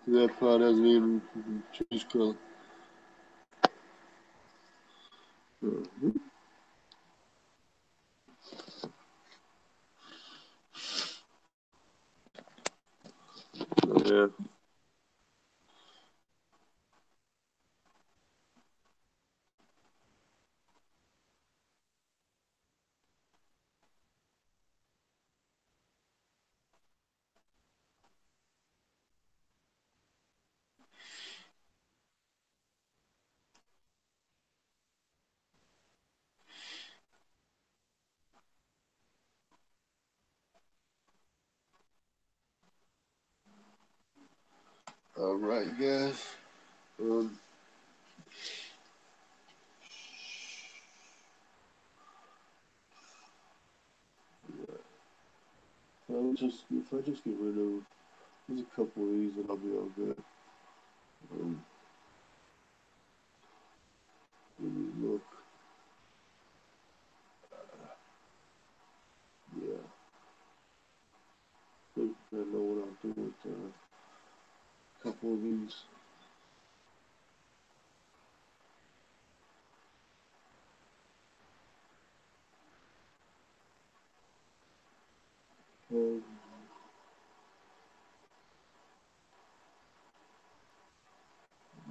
Speaker 1: That pot hasn't even changed color. Uh-huh. Yeah. All right, guys. Um, if I just get rid of there's a couple of these, and I'll be all good. Um, Let me look. Yeah, I think I know what I'll do with a couple of these. Um,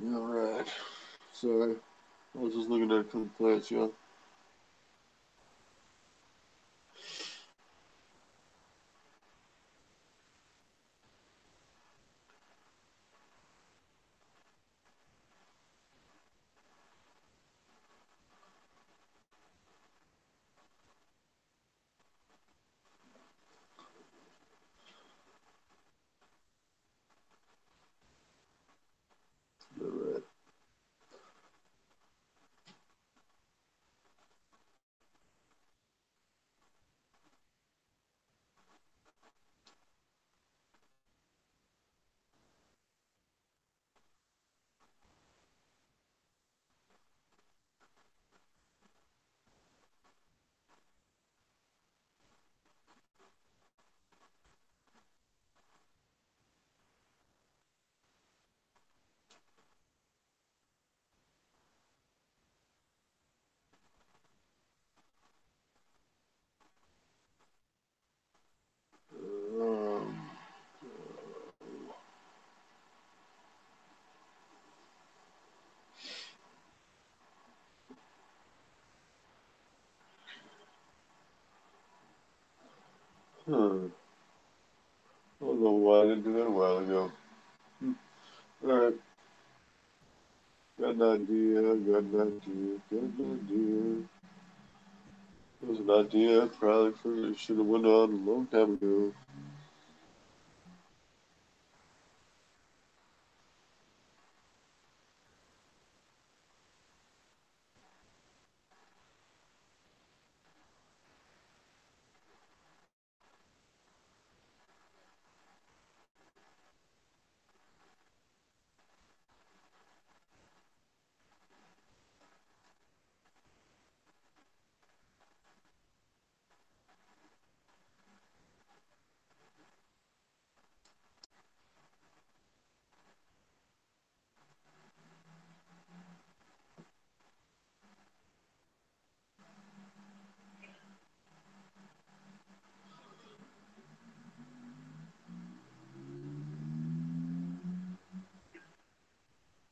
Speaker 1: yeah, all right. Sorry, I was just looking at a couple plants, y'all. All right. Um, huh. I don't know why I didn't do that a while ago. Hmm. All right. Got an idea. Got an idea. Got an idea. It was an idea probably for should have went on a long time ago.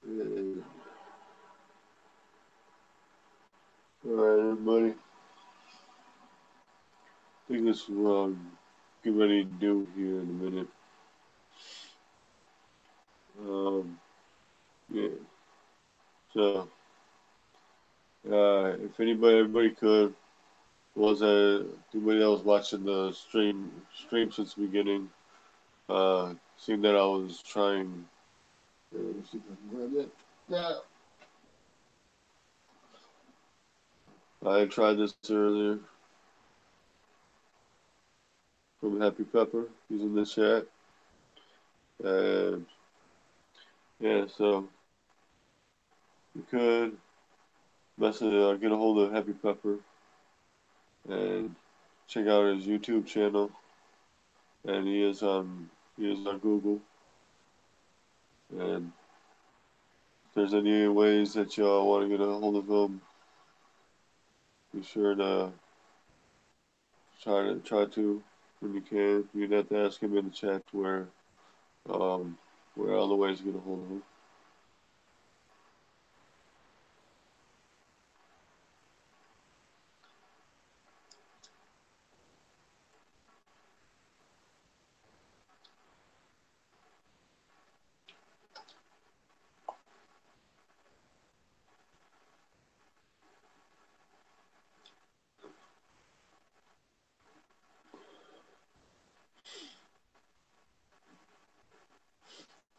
Speaker 1: Yeah. All right, everybody. I think this is what I'll get ready to do here in a minute. Um, yeah. So, if everybody could, anybody that was watching the stream since the beginning, seeing that I was trying. Let me see if I can grab that. Yeah. I tried this earlier from Happy Pepper. He's in the chat. And yeah, so you could get a hold of Happy Pepper and check out his YouTube channel. And he is on Google. And if there's any ways that y'all want to get a hold of him, be sure to try to when you can. You'd have to ask him in the chat where where other ways to get a hold of them.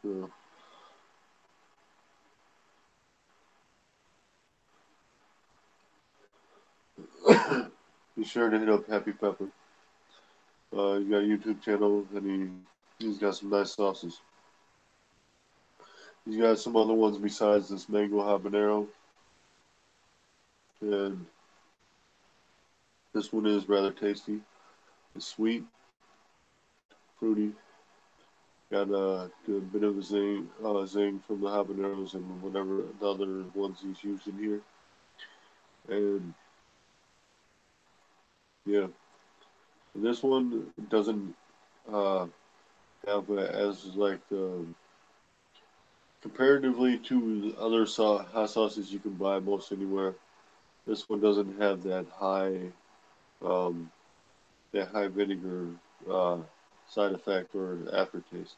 Speaker 1: So, be sure to hit up Happy Pepper. He's got a YouTube channel and he's got some nice sauces. He's got some other ones besides this mango habanero, and this one is rather tasty. It's sweet, fruity, got a bit of a zing from the habaneros and whatever the other ones he's used in here. And yeah, this one doesn't uh, have as like comparatively to other hot sauces you can buy most anywhere. This one doesn't have um, that high vinegar uh, side effect or aftertaste.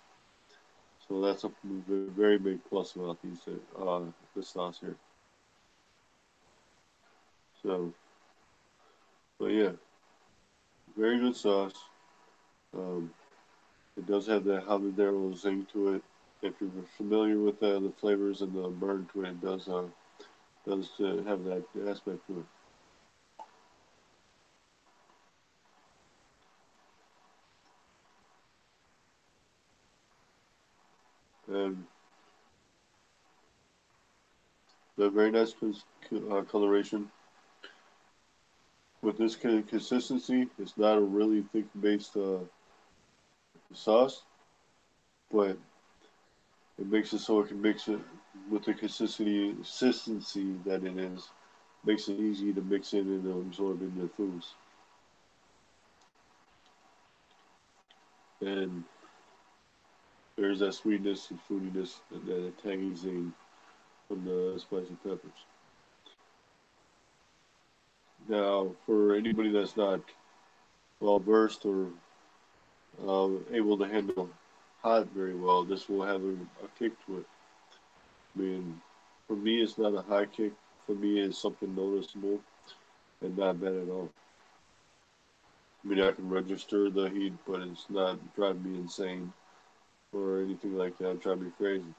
Speaker 1: So that's a very big plus about this sauce here. So, but yeah, very good sauce. Um, it does have that habanero zing to it. If you're familiar with the flavors and the burn to it, it does have that aspect to it. And the very nice coloration. With this kind of consistency, it's not a really thick based sauce, but it makes it so it can mix it with the consistency that it is. Makes it easy to mix in and absorb in the foods. And there's that sweetness and fruitiness and that tangy zing from the spicy peppers. Now, for anybody that's not well versed or able to handle hot very well, this will have a kick to it. I mean, for me, it's not a high kick. For me, it's something noticeable and not bad at all. I mean, I can register the heat, but it's not driving me insane or anything like that. Driving me crazy.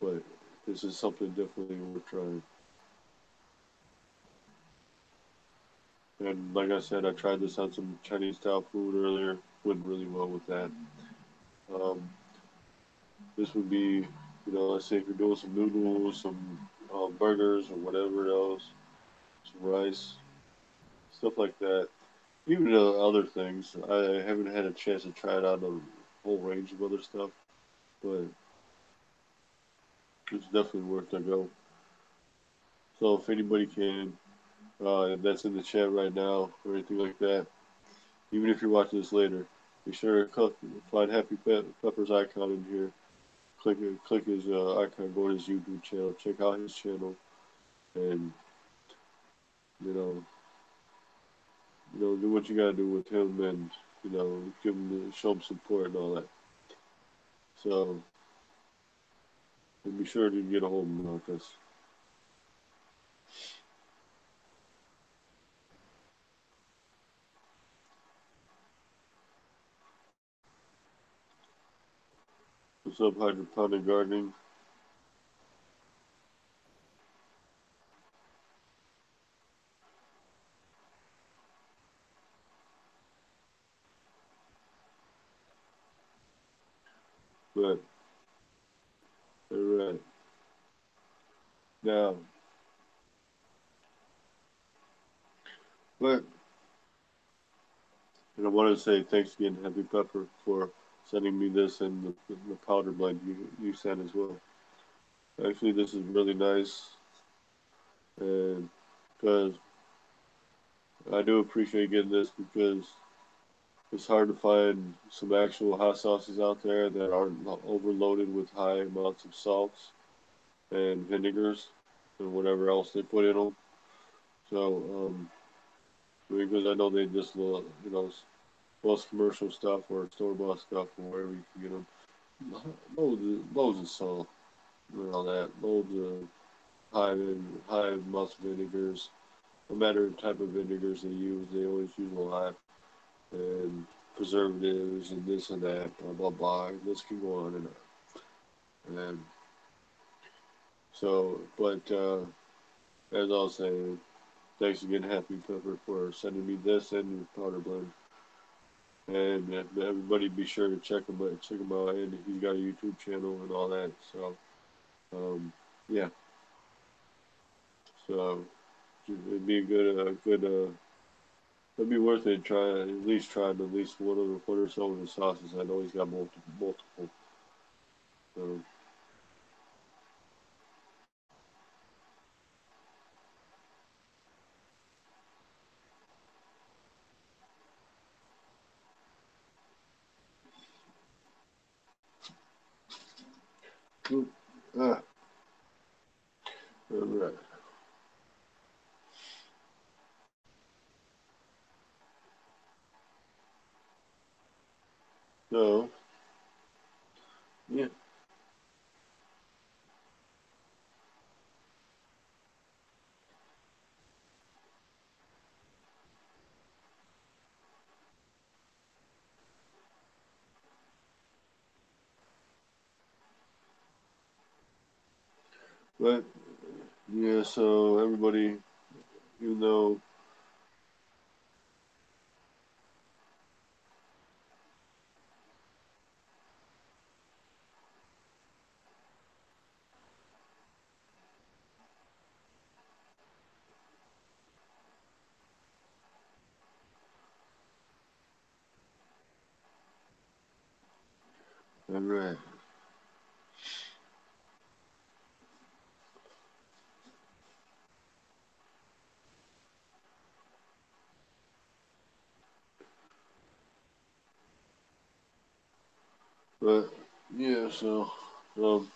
Speaker 1: But this is something definitely worth trying. And like I said, I tried this on some Chinese style food earlier. Went really well with that. Um, this would be, let's say if you're doing some noodles, some burgers, or whatever else, some rice, stuff like that. Even other things. I haven't had a chance to try it out on a whole range of other stuff, but it's definitely worth a go. So if anybody can, that's in the chat right now or anything like that, even if you're watching this later, be sure to find Happy Pepper's icon in here. Click his icon, go to his YouTube channel, check out his channel, and you know, do what you gotta do with him, and give him show him support and all that. So, and be sure to get a hold of him about this. What's up, hydroponic gardening? But all right, now, but and I wanted to say thanks again, Happy Pepper, for sending me this and the powder blend you sent as well. Actually, this is really nice, and because I do appreciate getting this because it's hard to find some actual hot sauces out there that aren't overloaded with high amounts of salts and vinegars and whatever else they put in them. So, because I know they just, most commercial stuff or store bought stuff or wherever you can get them, loads of salt and all that, loads of high amounts of vinegars. No matter the type of vinegars they always use a lot, and preservatives and this and that, blah blah blah. This can go on and on. And so, but as I was saying, thanks again, Happy Pepper, for sending me this and your powder blend. And everybody, be sure to check him out. And he's got a YouTube channel and all that. So, yeah. So it'd be a it'd be worth it trying at least one or so of the sauces. I know he's got multiple. So, ah, all right. So, yeah, but yeah. So everybody, you know, all right. But yeah, so um,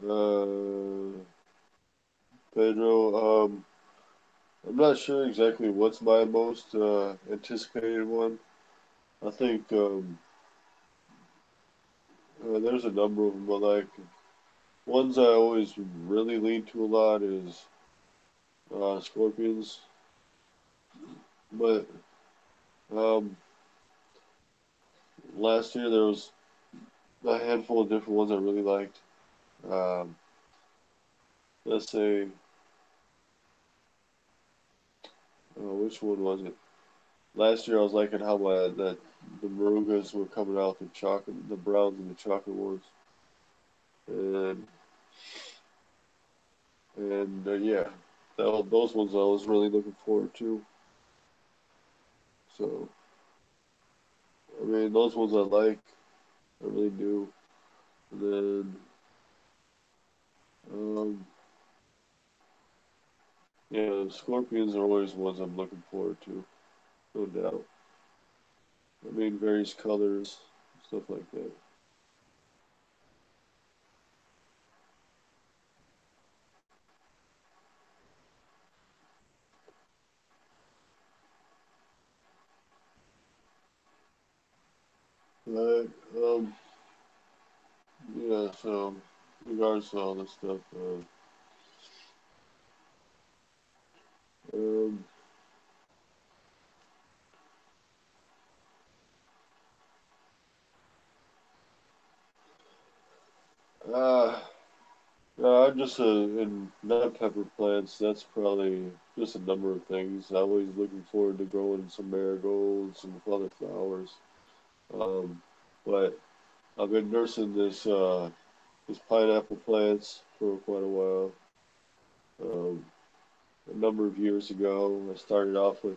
Speaker 1: uh, Pedro, I'm not sure exactly what's my most anticipated one. I think there's a number of them, but like ones I always really lean to a lot is scorpions. But um, last year there was a handful of different ones I really liked. Um, let's say, which one was it? Last year I was liking how the marugas were coming out, the chocolate, the browns and the chocolate ones, and yeah, those ones I was really looking forward to. So I mean, those ones I like, I really do. And then um, yeah, the scorpions are always ones I'm looking forward to, no doubt. I mean, various colors, stuff like that. But yeah, so regards to all this stuff, um, uh, I'm just in not pepper plants. That's probably just a number of things. I'm always looking forward to growing some marigolds, some other flowers. Um, but I've been nursing this pineapple plants for quite a while. Um, a number of years ago, I started off with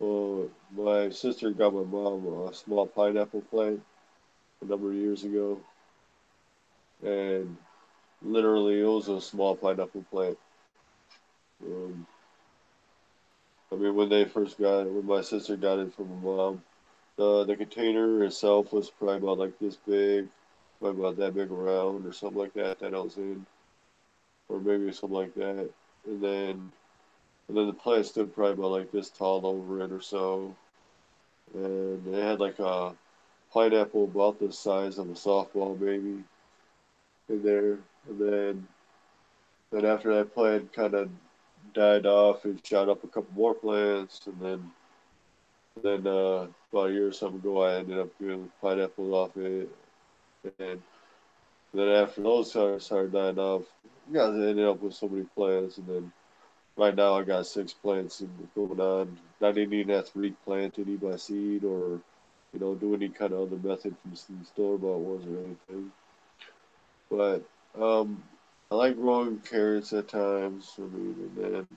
Speaker 1: Well, my sister got my mom a small pineapple plant a number of years ago, and literally it was a small pineapple plant. Um, I mean, when my sister got it from my mom, the container itself was probably about like this big, probably about that big around or something like that that I was in, or maybe something like that. And then and then the plant stood probably about like this tall over it or so, and it had like a pineapple about the size of a softball maybe in there. And then after that plant kind of died off, it shot up a couple more plants, and then about a year or something ago, I ended up getting pineapples off it, and then after those started dying off, yeah, I ended up with so many plants, and then right now I got 6 plants going on. I didn't even have to replant any by seed or, do any kind of other method from store bought ones or anything. But um, I like growing carrots at times. I mean, and then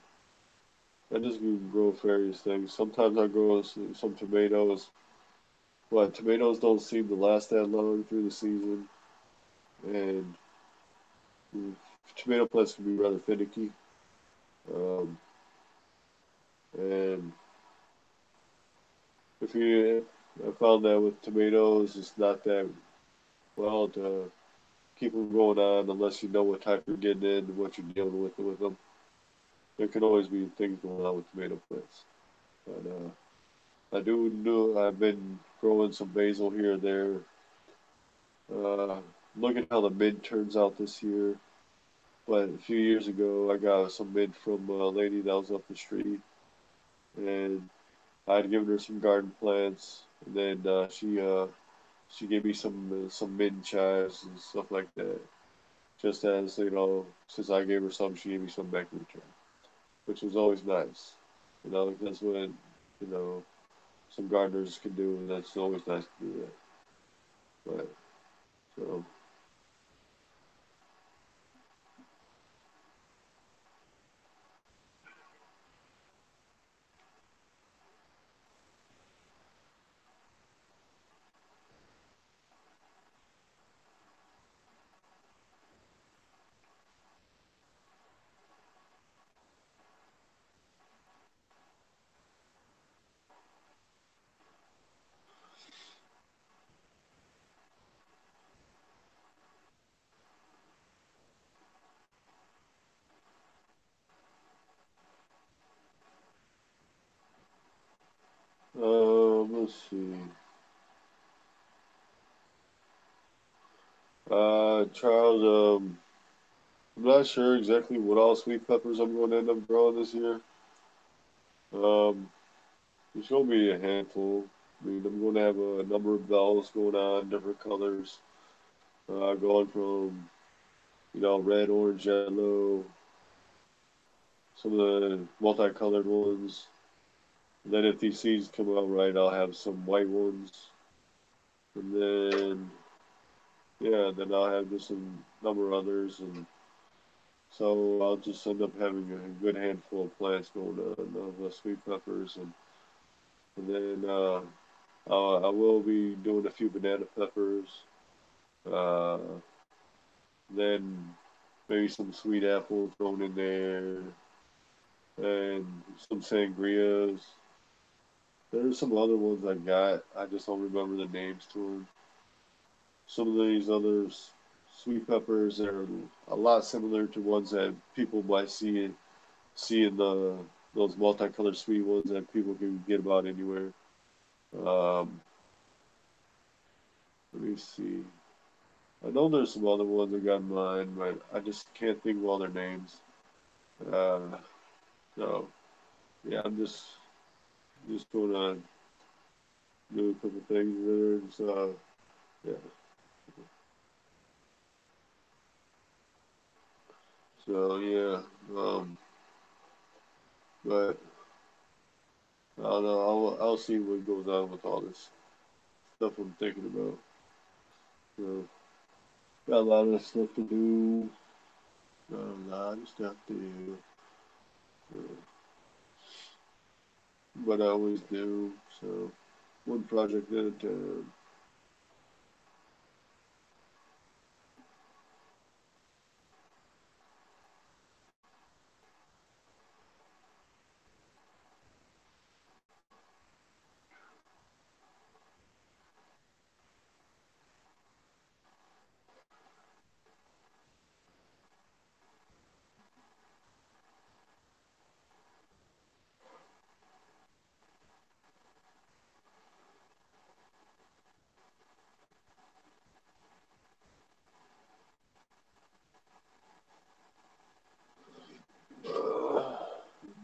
Speaker 1: I just grow various things. Sometimes I grow some tomatoes, but tomatoes don't seem to last that long through the season, and mm, tomato plants can be rather finicky. Um, and if you, I found that with tomatoes, it's not that well to keep them going on unless you know what type you're getting in and what you're dealing with them. There can always be things going on with tomato plants. But I do know I've been growing some basil here and there. Uh, Look at how the mint turns out this year. But a few years ago, I got some mint from a lady that was up the street, and I had given her some garden plants, and then she gave me some mint chives and stuff like that. Just as since I gave her some, she gave me some back in return, which was always nice. That's what some gardeners can do, and that's always nice to do that. But so let's see. Charles, I'm not sure exactly what all sweet peppers I'm going to end up growing this year. Um, there's going to be a handful. I mean, I'm going to have a number of bells going on, different colors, going from red, orange, yellow, some of the multicolored ones. And then if these seeds come out right, I'll have some white ones, and then then I'll have just some number of others, and so I'll just end up having a good handful of plants going on of sweet peppers, and then I will be doing a few banana peppers, uh, then maybe some sweet apple thrown in there, and some sangrias. There's some other ones I got. I just don't remember the names to them. Some of these other sweet peppers are a lot similar to ones that people might see in those multicolored sweet ones that people can get about anywhere. Um, Let me see. I know there's some other ones I got in mind, but I just can't think of all their names. Uh, so yeah, I'm just gonna do a couple things there. So yeah, so yeah. But I don't know. I'll see what goes on with all this stuff I'm thinking about. So got a lot of stuff to do. Got a lot of stuff to do. So, but I always do. So one project at a time.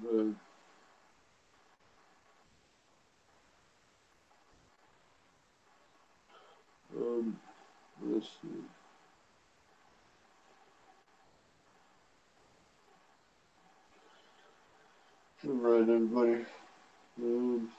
Speaker 1: But, um, let's see. All right, everybody. Um,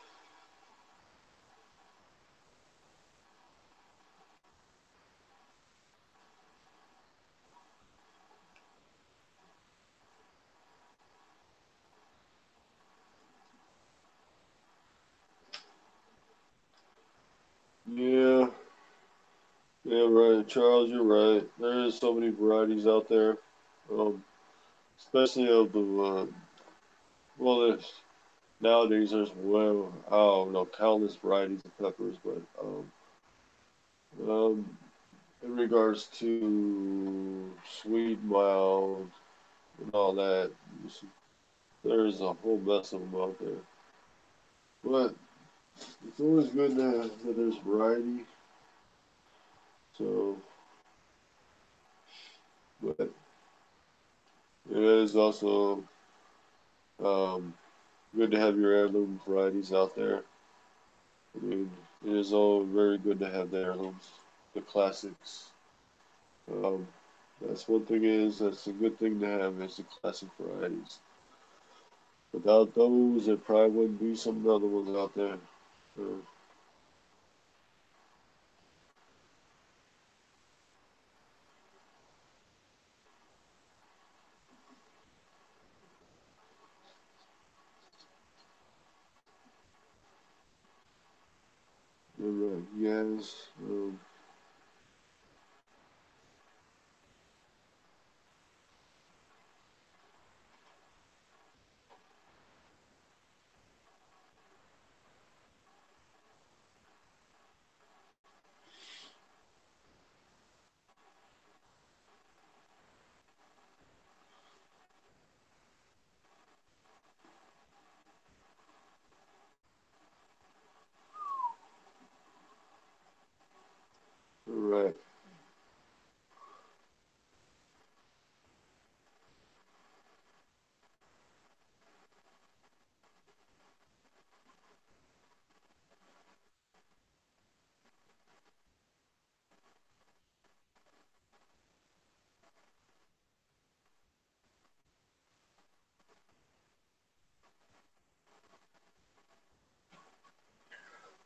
Speaker 1: yeah, yeah, right, Charles. You're right. There is so many varieties out there, um, especially of the well, nowadays there's well, I don't know, countless varieties of peppers, but um, in regards to sweet, mild, and all that, there's a whole mess of them out there. But it's always good that there's variety. So, but it is also um, good to have your heirloom varieties out there. I mean, it is all very good to have the heirlooms, the classics. Um, that's one thing that's a good thing to have is the classic varieties. Without those, there probably wouldn't be some other ones out there. So, right, yes, right,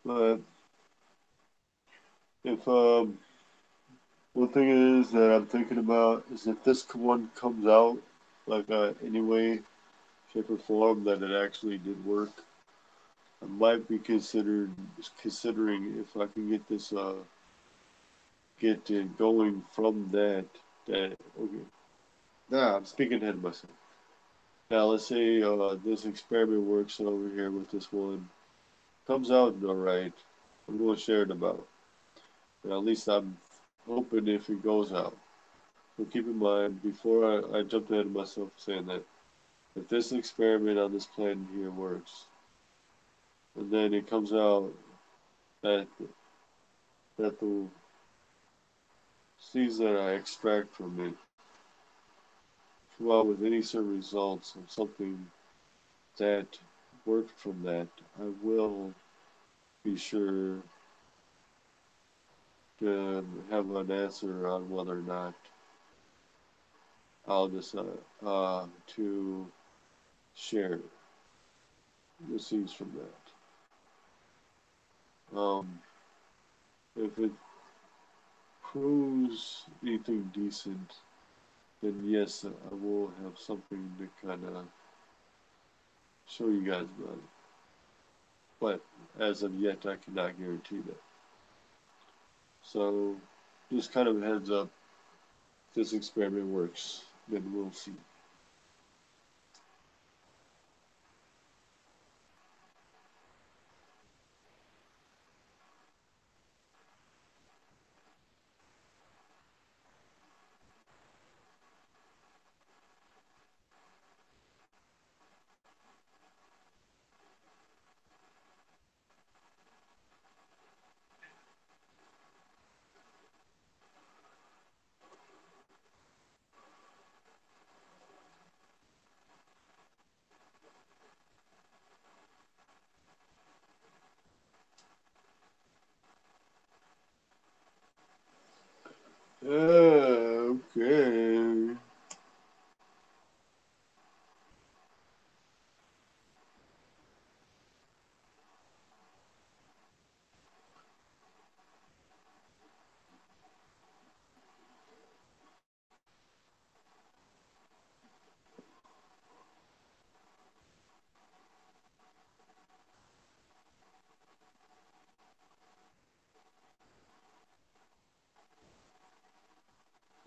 Speaker 1: but if one thing is that I'm thinking about is if this one comes out like any way, shape, or form that it actually did work, I might be considering if I can get this get it going from that okay. Nah, I'm speaking ahead of myself. Now let's say this experiment works over here with this one. Comes out all right. I'm going to share it about. And at least I'm hoping if it goes out. So keep in mind, before I jumped ahead of myself saying that if this experiment on this planet here works, and then it comes out that the seeds that I extract from it come out with any certain results of something that worked from that, I will be sure to have an answer on whether or not I'll just to share the seeds from that. If it proves anything decent, then yes, I will have something to kind of show you guys about it. but as of yet, I cannot guarantee that. So, just kind of a heads up, if this experiment works, then we'll see. Okay.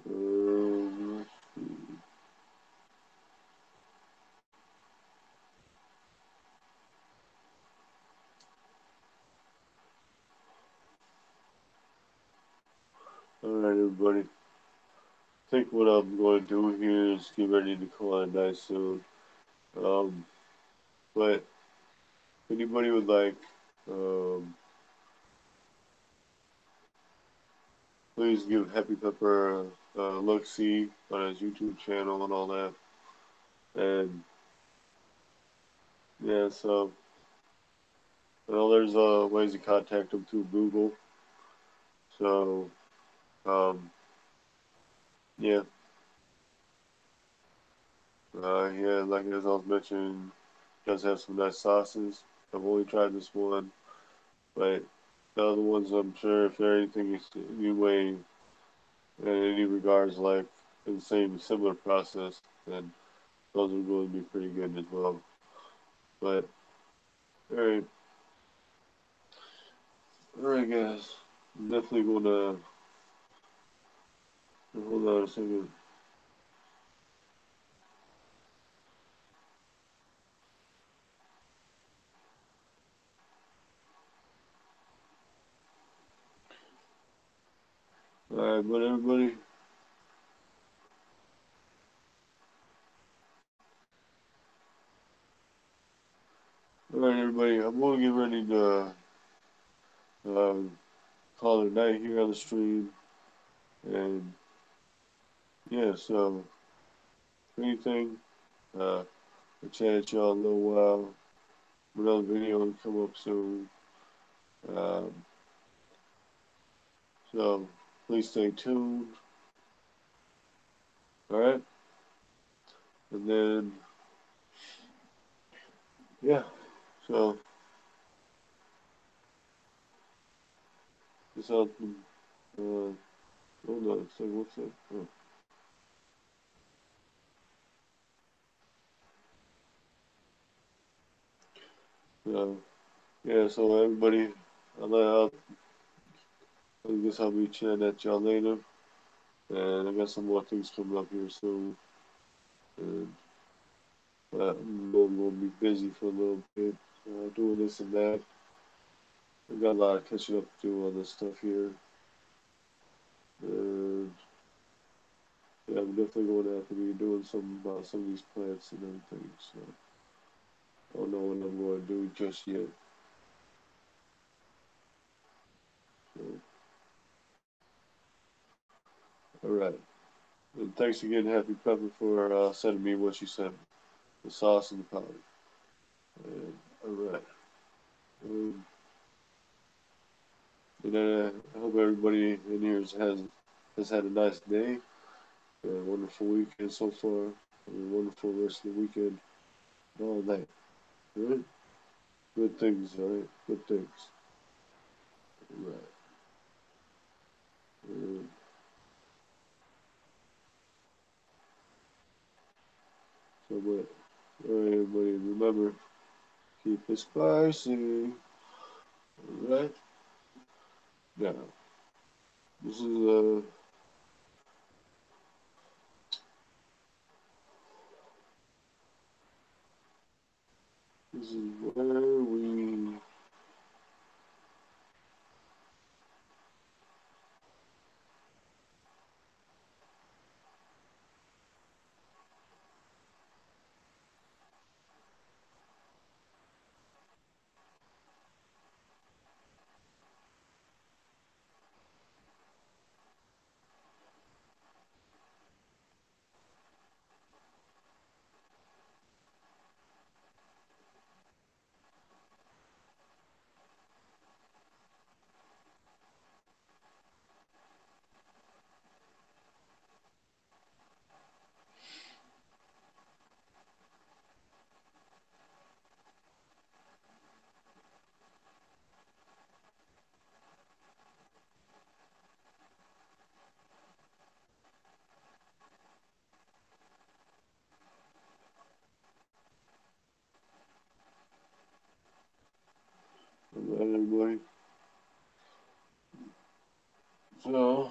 Speaker 1: Um, all right, everybody. I think what I'm going to do here is get ready to call it night soon. Um, but if anybody would like, um, please give Happy Pepper a look see on his YouTube channel and all that. And yeah, so I know there's ways to contact him through Google. So um, yeah, yeah, like as I was mentioning, does have some nice sauces. I've only tried this one, but the other ones, I'm sure if they're anything anyway in any regards like the same similar process, then those are going to be pretty good as well. But all right, guys, I'm definitely gonna hold on a second. All right, but everybody, all right, everybody, I'm gonna get ready to um, call it a night here on the stream, and yeah, so if anything, uh, I'll chat at y'all in a little while. Another video will come up soon. Um, so please stay tuned. All right, and then yeah, so this out. Hold on a second. What's that? Oh, yeah. So everybody, I'll, I guess I'll be chatting at y'all later, and I got some more things coming up here soon. And I'm gonna be busy for a little bit, doing this and that. I got a lot of catching up to do on this stuff here, and yeah, I'm definitely going to have to be doing some about some of these plants and everything. So I don't know what I'm going to do just yet. So, all right. And thanks again, Happy Pepper, for sending me what you sent, the sauce and the powder. And, all right. Um, and I hope everybody in here has had a nice day, a wonderful weekend so far, and a wonderful rest of the weekend, all that. All right? Good things, all right? Good things. All right. So, but, all right, everybody, remember, keep it spicy. Alright. Now, this is this is where we alright everybody. So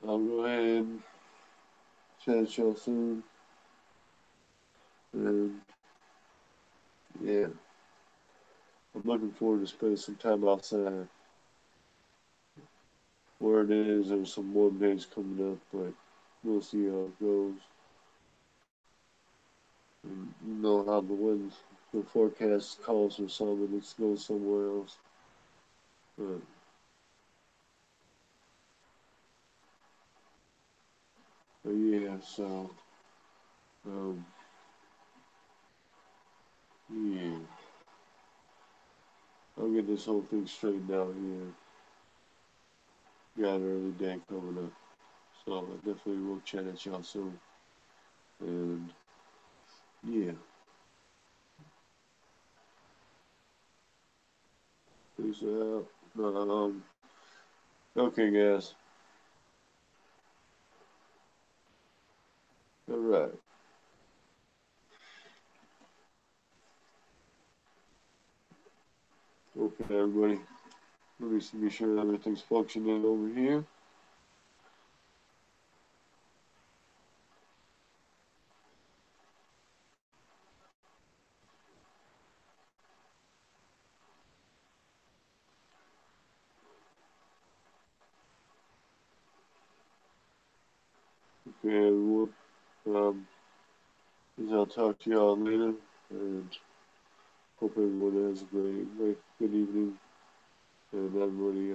Speaker 1: I'll go ahead and chat y'all soon. And yeah, I'm looking forward to spending some time outside. Where it is, there's some warm days coming up, but we'll see how it goes. And you know how the forecast calls for something, let's go somewhere else. But yeah, so um, yeah, I'll get this whole thing straightened out here. Got an early day coming up, so I definitely will chat at y'all soon. And yeah, peace out. Um, okay, guys. All right. Okay, everybody. Let me be sure everything's functioning over here. Okay, everyone. Um, I'll talk to y'all later, and hope everyone has a great, good evening, and everybody,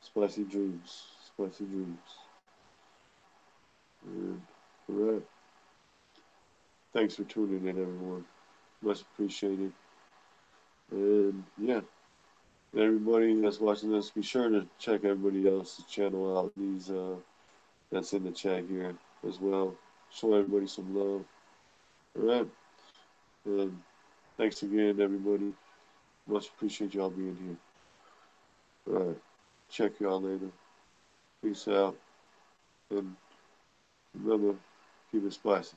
Speaker 1: spicy dreams, spicy dreams. And, all right. Thanks for tuning in, everyone. Much appreciated. And yeah, everybody that's watching this, be sure to check everybody else's channel out. These that's in the chat here as well. Show everybody some love. All right. And thanks again, everybody. Much appreciate y'all being here. All right. Check y'all later. Peace out. And remember, keep it spicy.